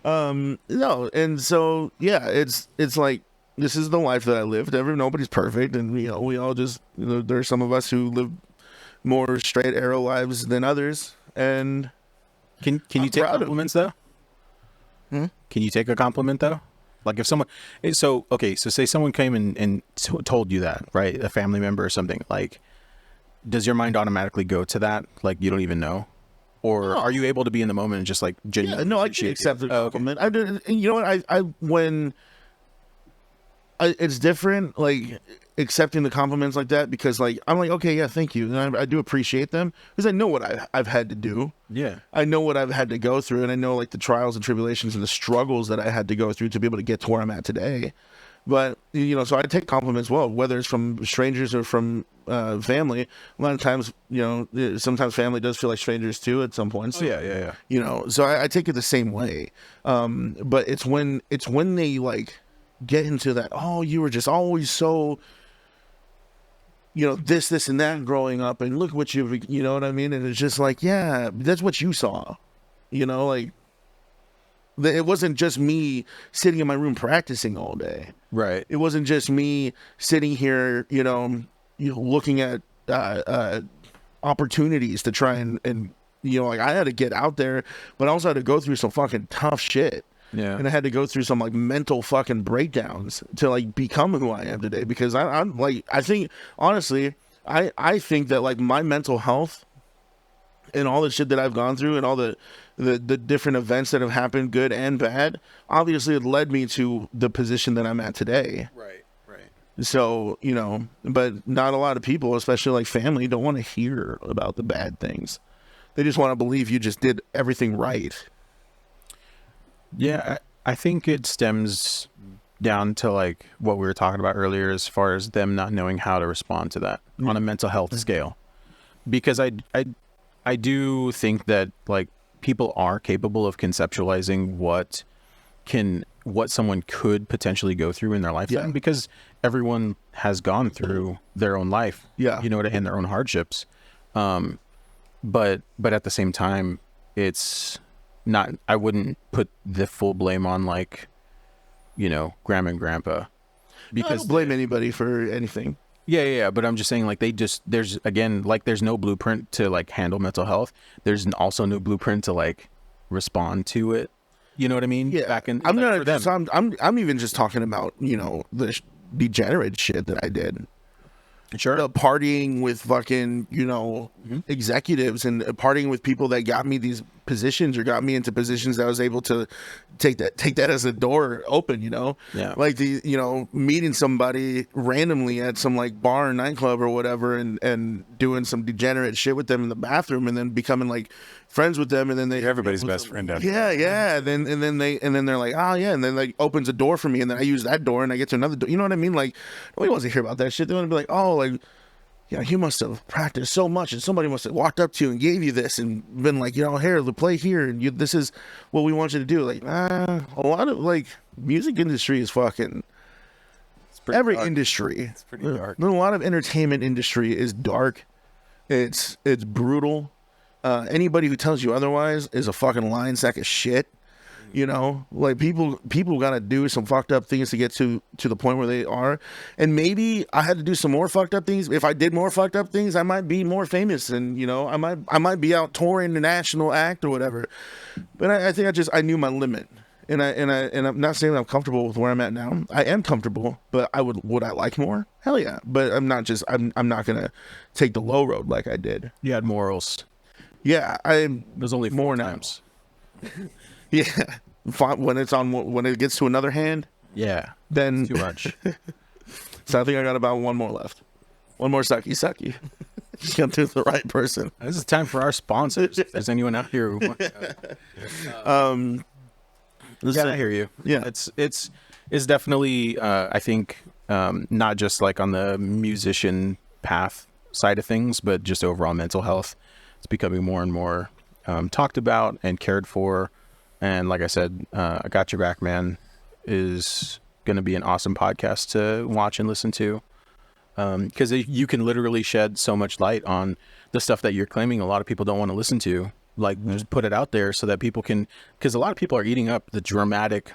No, and so yeah, it's like this is the life that I lived. Nobody's perfect, and we all just there's some of us who live more straight arrow lives than others, and Can you take proud of compliments though? Can you take a compliment though? Like if someone, so say someone came and told you that, right? A family member or something. Like, does your mind automatically go to that? Like you don't even know, or are you able to be in the moment and just like genuinely? no, I can accept the compliment. I did. You know what? It's different, like accepting the compliments like that, because like I'm like, okay, yeah, thank you, and I do appreciate them because I know what I've had to do. Yeah. I know what I've had to go through, and I know like the trials and tribulations and the struggles that I had to go through to be able to get to where I'm at today. But so I take compliments well, whether it's from strangers or from family. A lot of times, sometimes family does feel like strangers too at some points. Oh, yeah. So I take it the same way. But it's when they like get into that, oh, you were just always so this and that growing up, and look what you know what I mean, and it's just like, yeah, that's what you saw, like it wasn't just me sitting in my room practicing all day. Right. It wasn't just me sitting here looking at opportunities to try and like I had to get out there, but I also had to go through some fucking tough shit. Yeah. And I had to go through some like mental fucking breakdowns to like become who I am today, because I'm like, I think honestly, I think that like my mental health and all the shit that I've gone through and all the different events that have happened, good and bad, obviously it led me to the position that I'm at today. Right. So, but not a lot of people, especially like family, don't want to hear about the bad things. They just want to believe you just did everything right. Yeah, I think it stems down to like what we were talking about earlier, as far as them not knowing how to respond to that on a mental health scale. Because I do think that like people are capable of conceptualizing what someone could potentially go through in their lifetime, because everyone has gone through their own life, and their own hardships. But at the same time, it's not, I wouldn't put the full blame on like, grandma and grandpa, because I don't blame anybody for anything. Yeah. But I'm just saying, like, there's no blueprint to like handle mental health. There's also no blueprint to like respond to it. You know what I mean? Yeah. I'm even just talking about, the degenerate shit that I did. Sure. The partying with fucking, executives, and partying with people that got me these positions or got me into positions that I was able to take that as a door open, Yeah. like meeting somebody randomly at some like bar or nightclub or whatever, and doing some degenerate shit with them in the bathroom, and then becoming like friends with them, and then You're everybody's best friend ever. yeah. Then they're like, oh yeah, and then like opens a door for me, and then I use that door and I get to another door. You know what I mean? Like nobody wants to hear about that shit. They want to be like, oh, like, you must have practiced so much, and somebody must have walked up to you and gave you this and been like, here, play here, and this is what we want you to do. Like, a lot of like music industry is fucking. Every dark. Industry. It's pretty dark. A lot of entertainment industry is dark. It's brutal. Anybody who tells you otherwise is a fucking lying sack of shit. Like people gotta do some fucked up things to get to the point where they are. And maybe I had to do some more fucked up things. If I did more fucked up things, I might be more famous, and I might be out touring the national act or whatever. But I think I knew my limit. And I'm not saying I'm comfortable with where I'm at now. I am comfortable, but would I like more? Hell yeah. But I'm not gonna take the low road like I did. You had morals. Yeah, There's only 4 more times. Yeah, when it gets to another hand, Yeah. then Too much. So I think I got about one more left. One more sucky. Just get to the right person. This is time for our sponsors. If there's anyone out here who wants I hear you. Yeah. It's It's definitely, I think, not just like on the musician path side of things, but just overall mental health. It's becoming more and more talked about and cared for. And like I said, I Got Your Back, Man is going to be an awesome podcast to watch and listen to. Because you can literally shed so much light on the stuff that you're claiming a lot of people don't want to listen to. Like, just put it out there so that people can, because a lot of people are eating up the dramatic,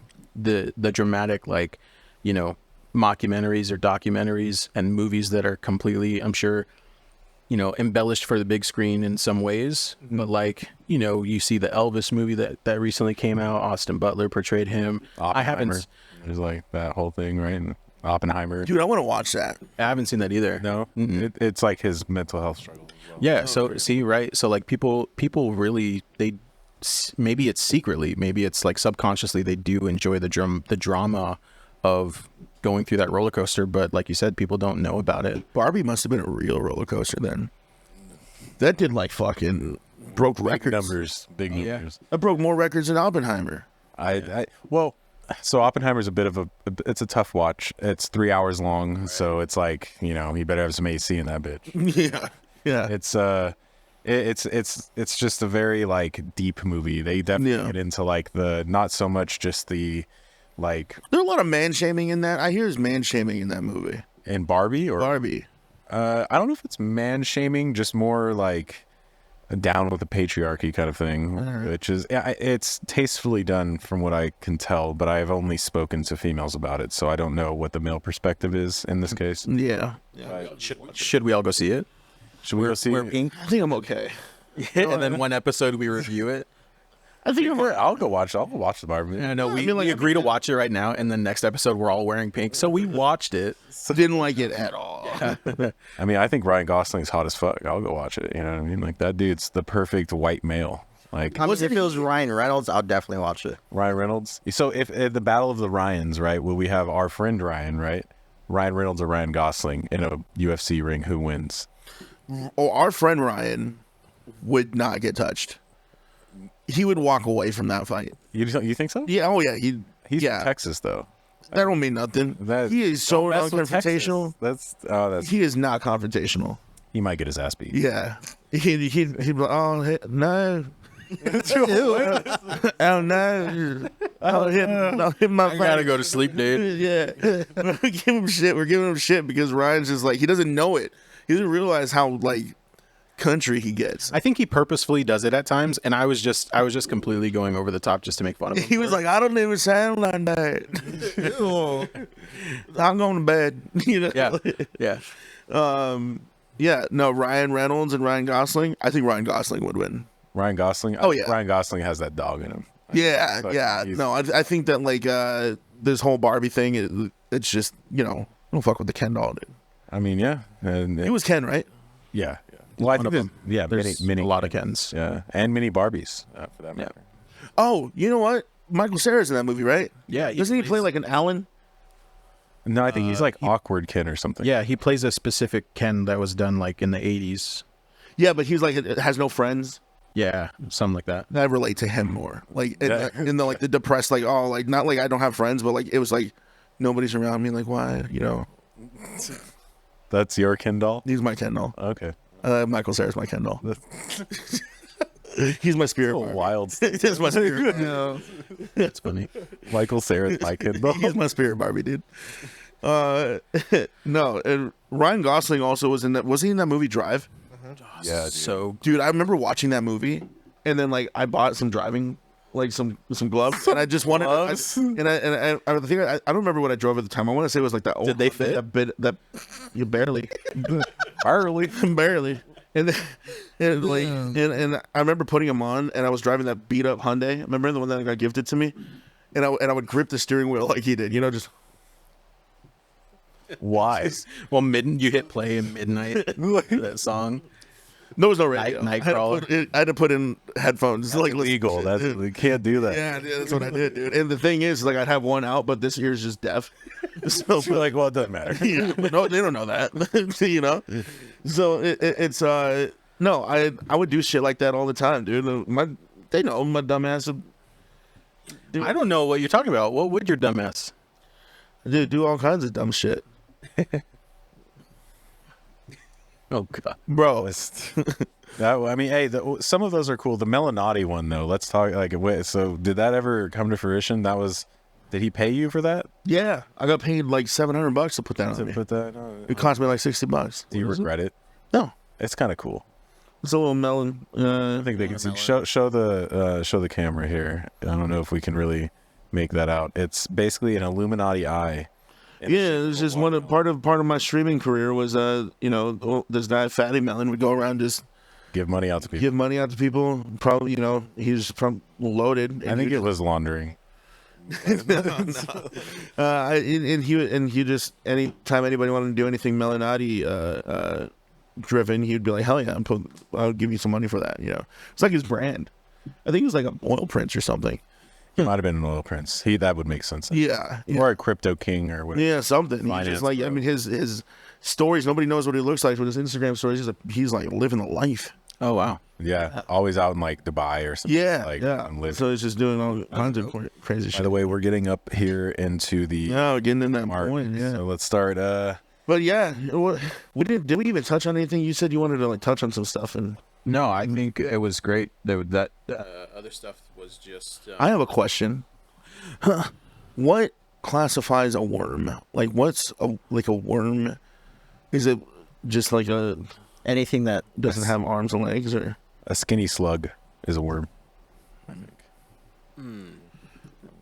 like, you know, mockumentaries or documentaries and movies that are completely, I'm sure, you know, embellished for the big screen in some ways. But like, you know, you see the Elvis movie that recently came out. Austin Butler portrayed him. I haven't. There's like that whole thing, right? And Oppenheimer. Dude, I want to watch that. I haven't seen that either. No, it's like his mental health struggle. Yeah. So see, right. So like people really, maybe it's secretly, maybe it's like subconsciously, they do enjoy the drama of going through that roller coaster. But like you said, people don't know about it. Barbie must have been a real roller coaster then. That did like fucking broke records. Big numbers. That broke more records than Oppenheimer. Well, so Oppenheimer's it's a tough watch. It's 3 hours long, right. So it's like, you know, you better have some AC in that bitch. Yeah. It's just a very like deep movie. They definitely get into like the not so much just the like. There's a lot of man shaming in that. I hear there's man shaming in that movie. In Barbie or Barbie. I don't know if it's man shaming, just more like down with the patriarchy kind of thing, which is it's tastefully done from what I can tell, but I've only spoken to females about it, so I don't know what the male perspective is in this case. Yeah. Should we all go see it? Should we go see it? I think I'm okay. And then one episode we review it. I think I'll go watch the Barbie. Yeah, no, we agree to watch it right now, and the next episode we're all wearing pink. So we watched it. Didn't like it at all. I mean, I think Ryan Gosling's hot as fuck. I'll go watch it. You know what I mean? Like, that dude's the perfect white male. Like, I mean, if it was Ryan Reynolds, I'll definitely watch it. Ryan Reynolds. So if the battle of the Ryans, right? Will we have our friend Ryan, right? Ryan Reynolds or Ryan Gosling in a UFC ring? Who wins? Oh, our friend Ryan would not get touched. He would walk away from that fight. You think so? Yeah. Oh yeah. He's from Texas though. That don't mean nothing. He is so non-confrontational. He is not confrontational. He might get his ass beat. Yeah. He'd be like, oh no. Oh no. I'll hit my I gotta go to sleep, dude. Yeah. Give him shit. We're giving him shit because Ryan's just like, he doesn't know it. He doesn't realize how like country he gets. I think he purposefully does it at times, and I was just completely going over the top just to make fun of him. He was like, I don't even sound like that. I'm going to bed. You know? Yeah. Yeah. No, Ryan Reynolds and Ryan Gosling. I think Ryan Gosling would win. Ryan Gosling? Oh, yeah. Ryan Gosling has that dog in him. Yeah. No, I think that like this whole Barbie thing, it's just, you know, don't fuck with the Ken doll, dude. I mean, yeah. And it was Ken, right? Yeah. Well, I think there's many a lot of Kens. Yeah, and mini Barbies for that matter. Oh, you know what? Michael Cera's in that movie, right? Yeah. Doesn't he play like an Alan? No, I think he's like awkward Ken or something. Yeah, he plays a specific Ken that was done like in the 80s. Yeah, but he's like has no friends. Yeah, something like that. I relate to him more. Like in the like the depressed, like like not like I don't have friends, but like it was like nobody's around me. Like why, you know? That's your Ken doll? He's my Ken doll. Okay. Michael Cera's my Ken doll. He's my spirit. Wild. He's my spirit. No. That's funny. Michael Cera's my Ken doll. He's my spirit Barbie, dude. No, and Ryan Gosling also was in that. Was he in that movie Drive? Yeah. Dude, I remember watching that movie, and then like I bought some driving, like some gloves, and I just wanted. I think I don't remember what I drove at the time. I want to say it was like that. Did they fit? That bit that you barely. Barely. And I remember putting them on, and I was driving that beat up Hyundai. Remember the one that got gifted to me, and I would grip the steering wheel like he did, you know, just. Why? Well, you hit play in midnight that song. There was no radio. Nightcrawler. I had to put in headphones. That's like illegal. You can't do that. Yeah, that's what I did, dude. And the thing is, like, I'd have one out, but this ear's just deaf. So you're like, well, it doesn't matter. Yeah, no, they don't know that. You know. So it's no, I would do shit like that all the time, dude. They know my dumbass. Dude. I don't know what you're talking about. What would your dumbass? Dude, do all kinds of dumb shit, Oh god. bro. I mean, hey, some of those are cool. The Melanati one, though. Let's talk. Like, wait, so did that ever come to fruition? Did he pay you for that? Yeah, I got paid like $700 to put that on To me. put that on? It cost me like $60. Do you regret it? No, It's kind of cool. it's a little melon. I think they can show the camera here. I don't know if we can really make that out. It's basically an Illuminati eye. Yeah, it was just part of my streaming career was this guy Fatty Melon would go around just Give money out to people. give money out to people. Probably he was from loaded. I think it was laundering. and he just anytime anybody wanted to do anything Melanati driven, he'd be like, hell yeah, I'll give you some money for that. It's like his brand. I think it was like an oil prince or something. Might have been an oil prince. That would make sense. Yeah, Or a crypto king or whatever. yeah, something. He's Finance just like bro. I mean his stories. Nobody knows what he looks like with his Instagram stories. He's like living the life. Oh wow. Yeah, always out in like Dubai or something. Yeah, like, yeah. and live. So it's just doing all kinds of crazy By shit. the way, we're getting up here into the Yeah, getting in that mark. point. Yeah, So let's start. but yeah, did we even touch on anything? You said you wanted to like touch on some stuff, and No, I think it was great. That other stuff was just. I have a question. What classifies a worm? Like, what's a worm? Is it just like Anything that doesn't have arms and legs, or A skinny slug is a worm. I think.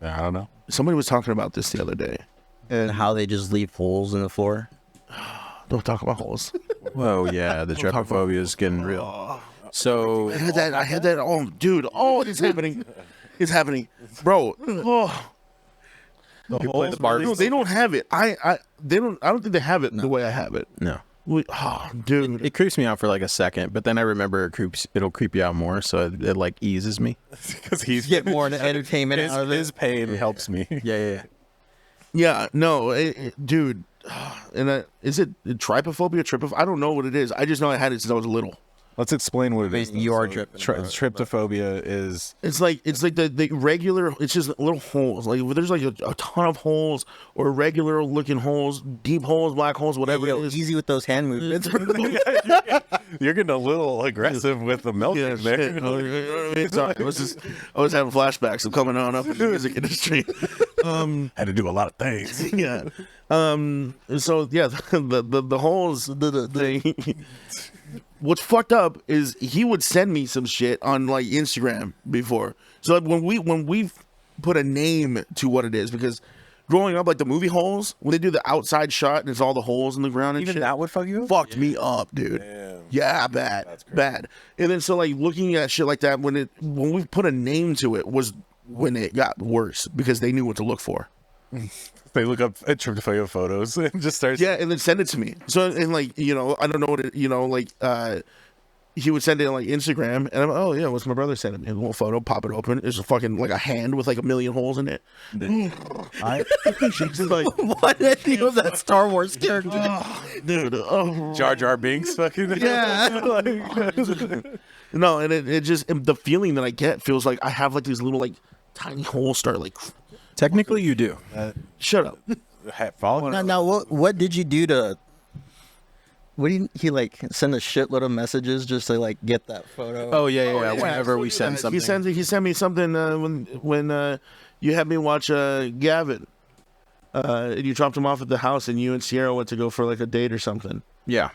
I don't know. somebody was talking about this the other day? and how they just leave holes in the floor. Don't talk about holes. Whoa, yeah, the trypophobia is getting real. So I had that. Oh, dude. Oh, it's happening. It's happening, bro. Oh. No, they don't have it. I don't think they have it the way I have it. no, Dude. it creeps me out for like a second, but then I remember it'll creep you out more, so it like eases me. Because he's Get more entertainment out of it. his pain helps me. Yeah. Yeah, no, dude. And is it trypophobia? I don't know what it is. I just know I had it since I was little. Let's explain what it is. You are dripping. Tryptophobia is It's like the regular. It's just little holes. Like there's like a ton of holes or regular looking holes, deep holes, black holes, whatever it is. Easy with those hand movements. you're getting a little aggressive with the milk Yeah, there. shit. Sorry, I was having flashbacks of coming on up in the music industry. Had to do a lot of things. Yeah. So yeah, the holes. The what's fucked up is he would send me some shit on like Instagram before. So like, when we put a name to what it is, because growing up, like the movie Holes, when they do the outside shot and it's all the holes in the ground and Even shit, that would fuck you up? fucked me up, dude. Damn. Yeah, bad. And then so like looking at shit like that when we put a name to it was when it got worse because they knew what to look for. They look up at tryptophobia photos and just start. Yeah, and then send it to me. So and like I don't know what it he would send it on like Instagram, and I'm oh yeah, what's my brother sending me? A little photo, pop it open. There's a fucking like a hand with like a million holes in it. She's just like, What did I think of that Star Wars character? dude, oh Jar Jar Binks fucking. Yeah. no, and it just the feeling that I get feels like I have like these little like tiny holes start like Technically, you do. shut up. Follow. Now, what did you do to? What did he like send a shitload of messages just to like get that photo? Oh yeah. Whenever we send something, He sent me something when you had me watch Gavin. And you dropped him off at the house, and you and Sierra went to go for like a date or something. yeah.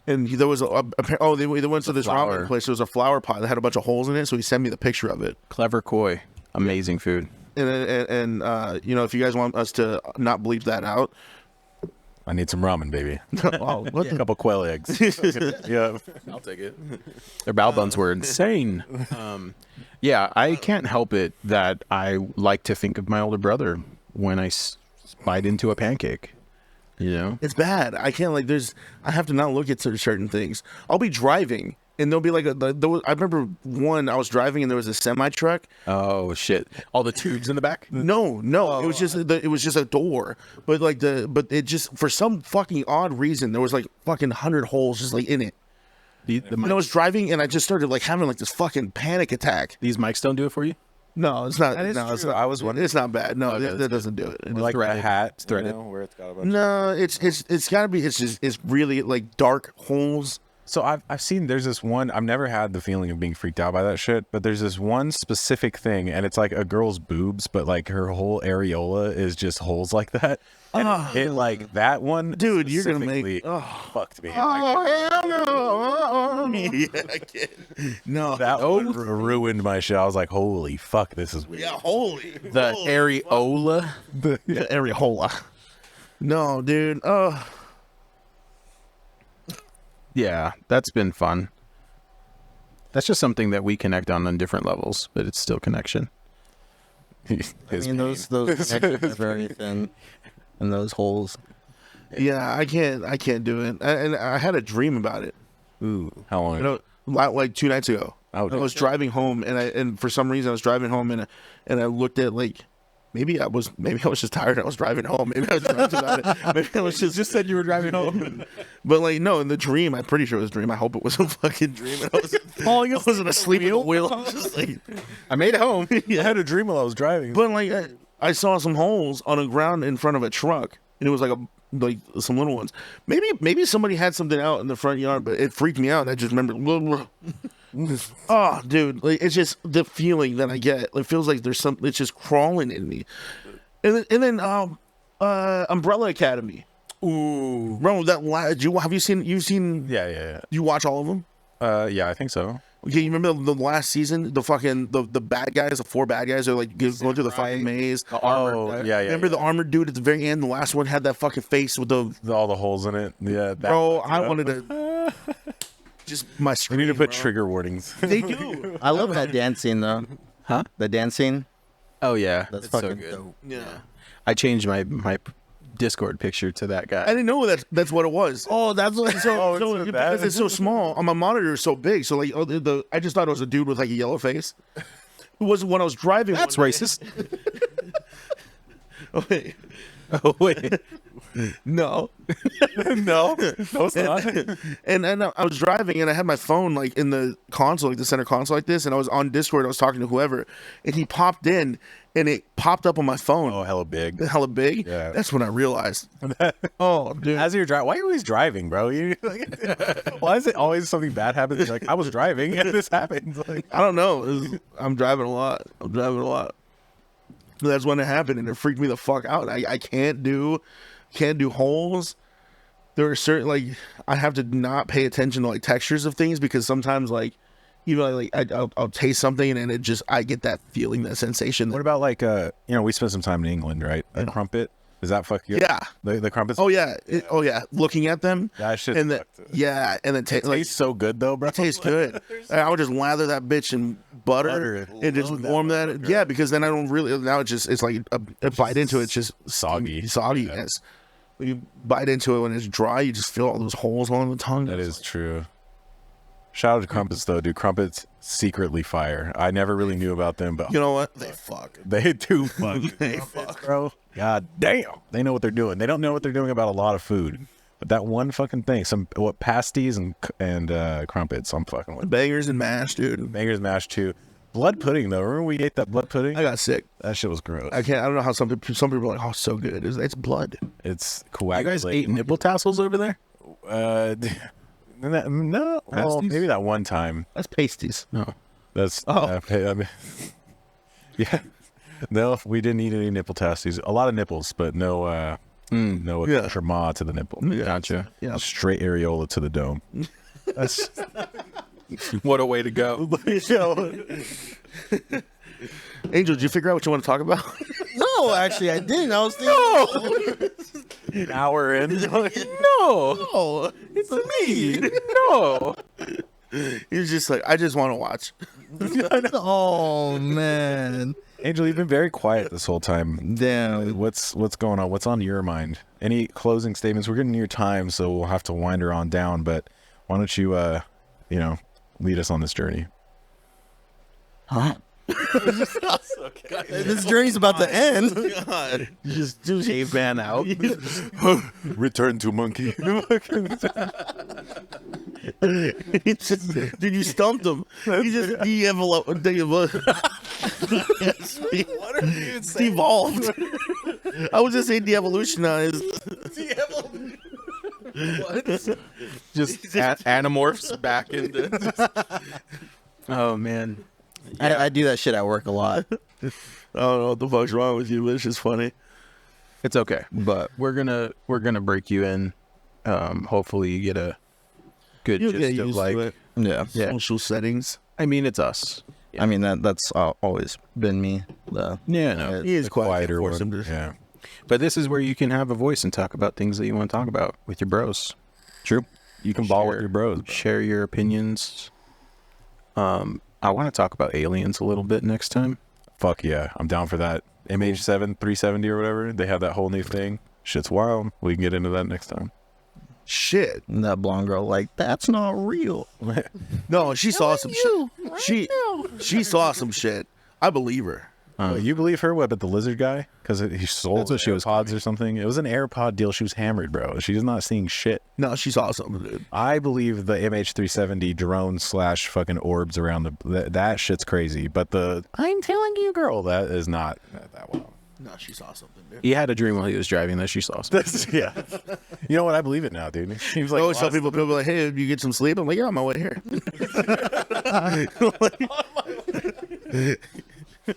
And there was they went to this flower. ramen place. There was a flower pot that had a bunch of holes in it, so he sent me the picture of it. Clever koi, amazing food. And if you guys want us to not bleep that out, I need some ramen, baby. wow, what A couple quail eggs. Yeah. I'll take it. Their bao buns were insane. Yeah, I can't help it that I like to think of my older brother when I bite into a pancake. You know? it's bad. I can't I have to not look at certain things. I'll be driving. And there'll be like I remember I was driving and there was a semi truck. Oh shit! All the tubes in the back. No, it was just a door, but it just for some fucking odd reason there was like fucking 100 holes just like in it. The And I was driving and I just started like having like this fucking panic attack. These mics don't do it for you. No, it's not. That is No, it's true. not. I was wondering. It's not bad. No, Okay, that doesn't do it. It Like the threaded. hat, It's threaded. where it's got a bunch. no, it's gotta be. It's really like dark holes. So I've seen there's this one. I've never had the feeling of being freaked out by that shit, but there's this one specific thing, and it's like a girl's boobs, but like her whole areola is just holes like that. And it like that one, Dude, you're gonna make- specifically fucked me. Oh hell no! Yeah, I can't. No, That one ruined my shit. I was like, holy fuck, this is weird. yeah, holy The areola. yeah, areola. No, dude. Yeah, that's been fun. That's just something that we connect on different levels, but it's still connection. I mean, those connections are very thin, and those holes. Yeah, I can't do it. And I had a dream about it. Ooh, how long? You know, like 2 nights ago. Ouch. I was driving home, and for some reason I was driving home, and I looked at like. Maybe I was just tired. I was driving home. Maybe I was dreamt about it. Maybe I was just said you were driving home. But like no, in the dream, I'm pretty sure it was a dream. I hope it was a fucking dream. And I wasn't asleep at the wheel. Just like, I made it home. I had a dream while I was driving. but like I saw some holes on the ground in front of a truck, and it was like some little ones. Maybe somebody had something out in the front yard, but it freaked me out. I just remember. Oh, dude, like it's just the feeling that I get. It feels like there's something. It's just crawling in me. And then Umbrella Academy. Ooh. Bro, have you seen? You've seen? Yeah. You watch all of them? Yeah, I think so. Okay, you remember the last season? The fucking the bad guys, the 4 bad guys, are like going through the fucking maze. Oh, yeah. Remember the armored dude at the very end? The last one had that fucking face with the. All the holes in it. Yeah. Bro, I wanted to. Just my We screen. need to put bro. trigger warnings. They do. I love that dance scene though. Huh? The dance scene. Oh yeah, That's it's so fucking good. dope. Yeah. I changed my Discord picture to that I guy. didn't know that's what it was. Oh, that's what. so bad. Because it's so small. On my monitor is so big. So like I just thought it was a dude with like a yellow face. It wasn't when I was driving. That's one day. racist. Oh, wait. Oh wait. No. no, it's not. And I was driving and I had my phone like in the console, like the center console like this, and I was on Discord. I was talking to whoever, and he popped in, and it popped up on my phone. Oh, hella big. Hella big. Yeah. That's when I realized. Oh, dude. As you're driving, why are you always driving, bro? Why is it always something bad happens? You're like, I was driving and this happens. Like, I don't know. I'm driving a lot. That's when it happened, and it freaked me the fuck out. I can't do holes. There are certain like I have to not pay attention to like textures of things because sometimes like even I'll taste something and it just I get that feeling, that sensation. what about like we spent some time in England, right? A crumpet. Does that fuck you? Yeah. The crumpets. Oh yeah. Looking at them. That shit. And then and then Tastes so good though, bro. it tastes good. I would just lather that bitch in butter and just warm that. Yeah, because then I don't really. Now it's like a bite into it. It's just Soggy. Yeah. Yes. When you bite into it when it's dry, you just feel all those holes along the tongue. That is true. Shout out to crumpets though, dude. Crumpets secretly fire. I never really knew about them, but You know what? They fuck. they do fuck. They fuck. Bro. God damn. They know what they're doing. They don't know what they're doing about a lot of food. But that one fucking thing, pasties and crumpets, I'm fucking with. Bangers and mash, dude. Bangers mash too. Blood pudding though. Remember we ate that blood pudding? I got sick. That shit was gross. I don't know how some people are like, oh, it's so good. It's blood. It's You coagulated. guys ate nipple tassels over there? No. Well, Pasties? maybe that one time. That's pasties. No. That's Oh. I mean, yeah. No, we didn't eat any nipple pasties. A lot of nipples, but no Yeah. accoutrement to the nipple. Gotcha. Yeah. Straight areola to the dome. That's What a way to go. Angel, did you figure out what you want to talk about? No, actually, I didn't. I was thinking. an hour in. No, it's me. No. He was just like, I just want to watch. Oh man, Angel, you've been very quiet this whole time. damn. What's going on? What's on your mind? Any closing statements? We're getting near time, so we'll have to wind her on down. But why don't you, lead us on this journey? Huh? This journey's about to end. God. Just caveman out. Return to monkey. Dude, you stumped him. He just de-enveloped. Yes, it's evolved. I was just saying de-evolutionized. Just animorphs back into. Oh man, I do that shit at work a lot. I don't know what the fuck's wrong with you, but it's just funny. it's okay. But we're gonna break you in. Hopefully you get a good You'll gist get of used like. to it. Yeah. Yeah. Social settings. I mean, it's us. I mean that's always been me. Yeah, no. He is The quiet. quieter Force one. him to- Yeah. But this is where you can have a voice and talk about things that you want to talk about with your bros. True. You can ball with your bros. Bro. Share your opinions. I want to talk about aliens a little bit next time. Fuck yeah. I'm down for that. MH7 370 or whatever. They have that whole new thing. Shit's wild. We can get into that next time. Shit. And that blonde girl, like, that's not real. No, she saw some shit. She saw some shit. I believe her. You believe her? What about the lizard guy? Because he sold That's what she was AirPods or something. It was an AirPod deal. She was hammered, bro. She's not seeing shit. No, she saw something, dude. I believe the MH370 drone / fucking orbs around that shit's crazy. But the I'm telling you, girl, that is not that well. No, she saw something, dude. He had a dream while he was driving that she saw something. Yeah. You know what? I believe it now, dude. He was I like, always tell people be like, hey, you get some sleep? I'm like, yeah, on my way here. I'm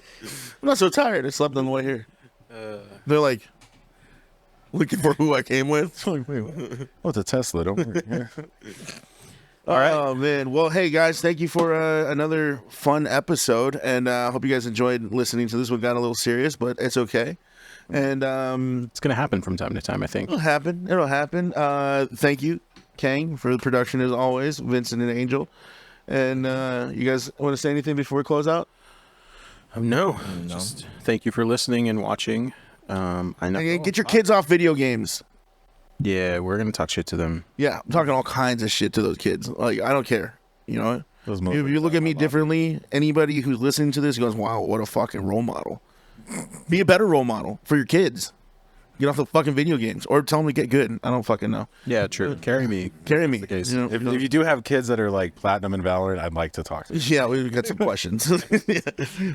not so tired. I slept on the way here. They're like, looking for who I came with. wait, what's a Tesla? Don't worry. Here. All right. Oh, man. Well, hey, guys, thank you for another fun episode. And I hope you guys enjoyed listening to this one. Got a little serious, but it's okay. And It's going to happen from time to time, I think. it'll happen. It'll happen. Thank you, Kang, for the production as always. Vincent and Angel. And you guys want to say anything before we close out? No. Just thank you for listening and watching. I know. And get your kids off video games. Yeah, we're going to talk shit to them. Yeah, I'm talking all kinds of shit to those kids. Like, I don't care. You know, Those if you look at me differently, anybody who's listening to this goes, wow, what a fucking role model. Be a better role model for your kids. Get off the fucking video games. Or tell them to get good. I don't fucking know. Yeah, true. Carry me. Carry me. case. You know, If you do have kids that are like platinum and Valorant, I'd like to talk to them. yeah, we've got some questions. Yeah.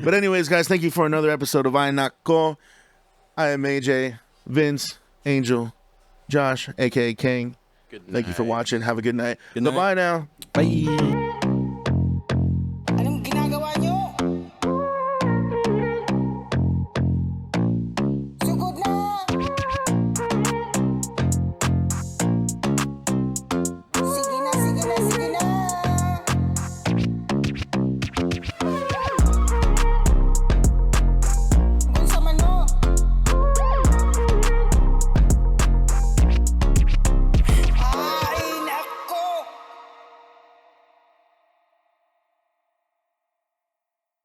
But anyways, guys, thank you for another episode of Ay Nako. I am AJ, Vince, Angel, Josh, a.k.a. King. Thank you for watching. Have a good night. Good night. Bye now. Bye.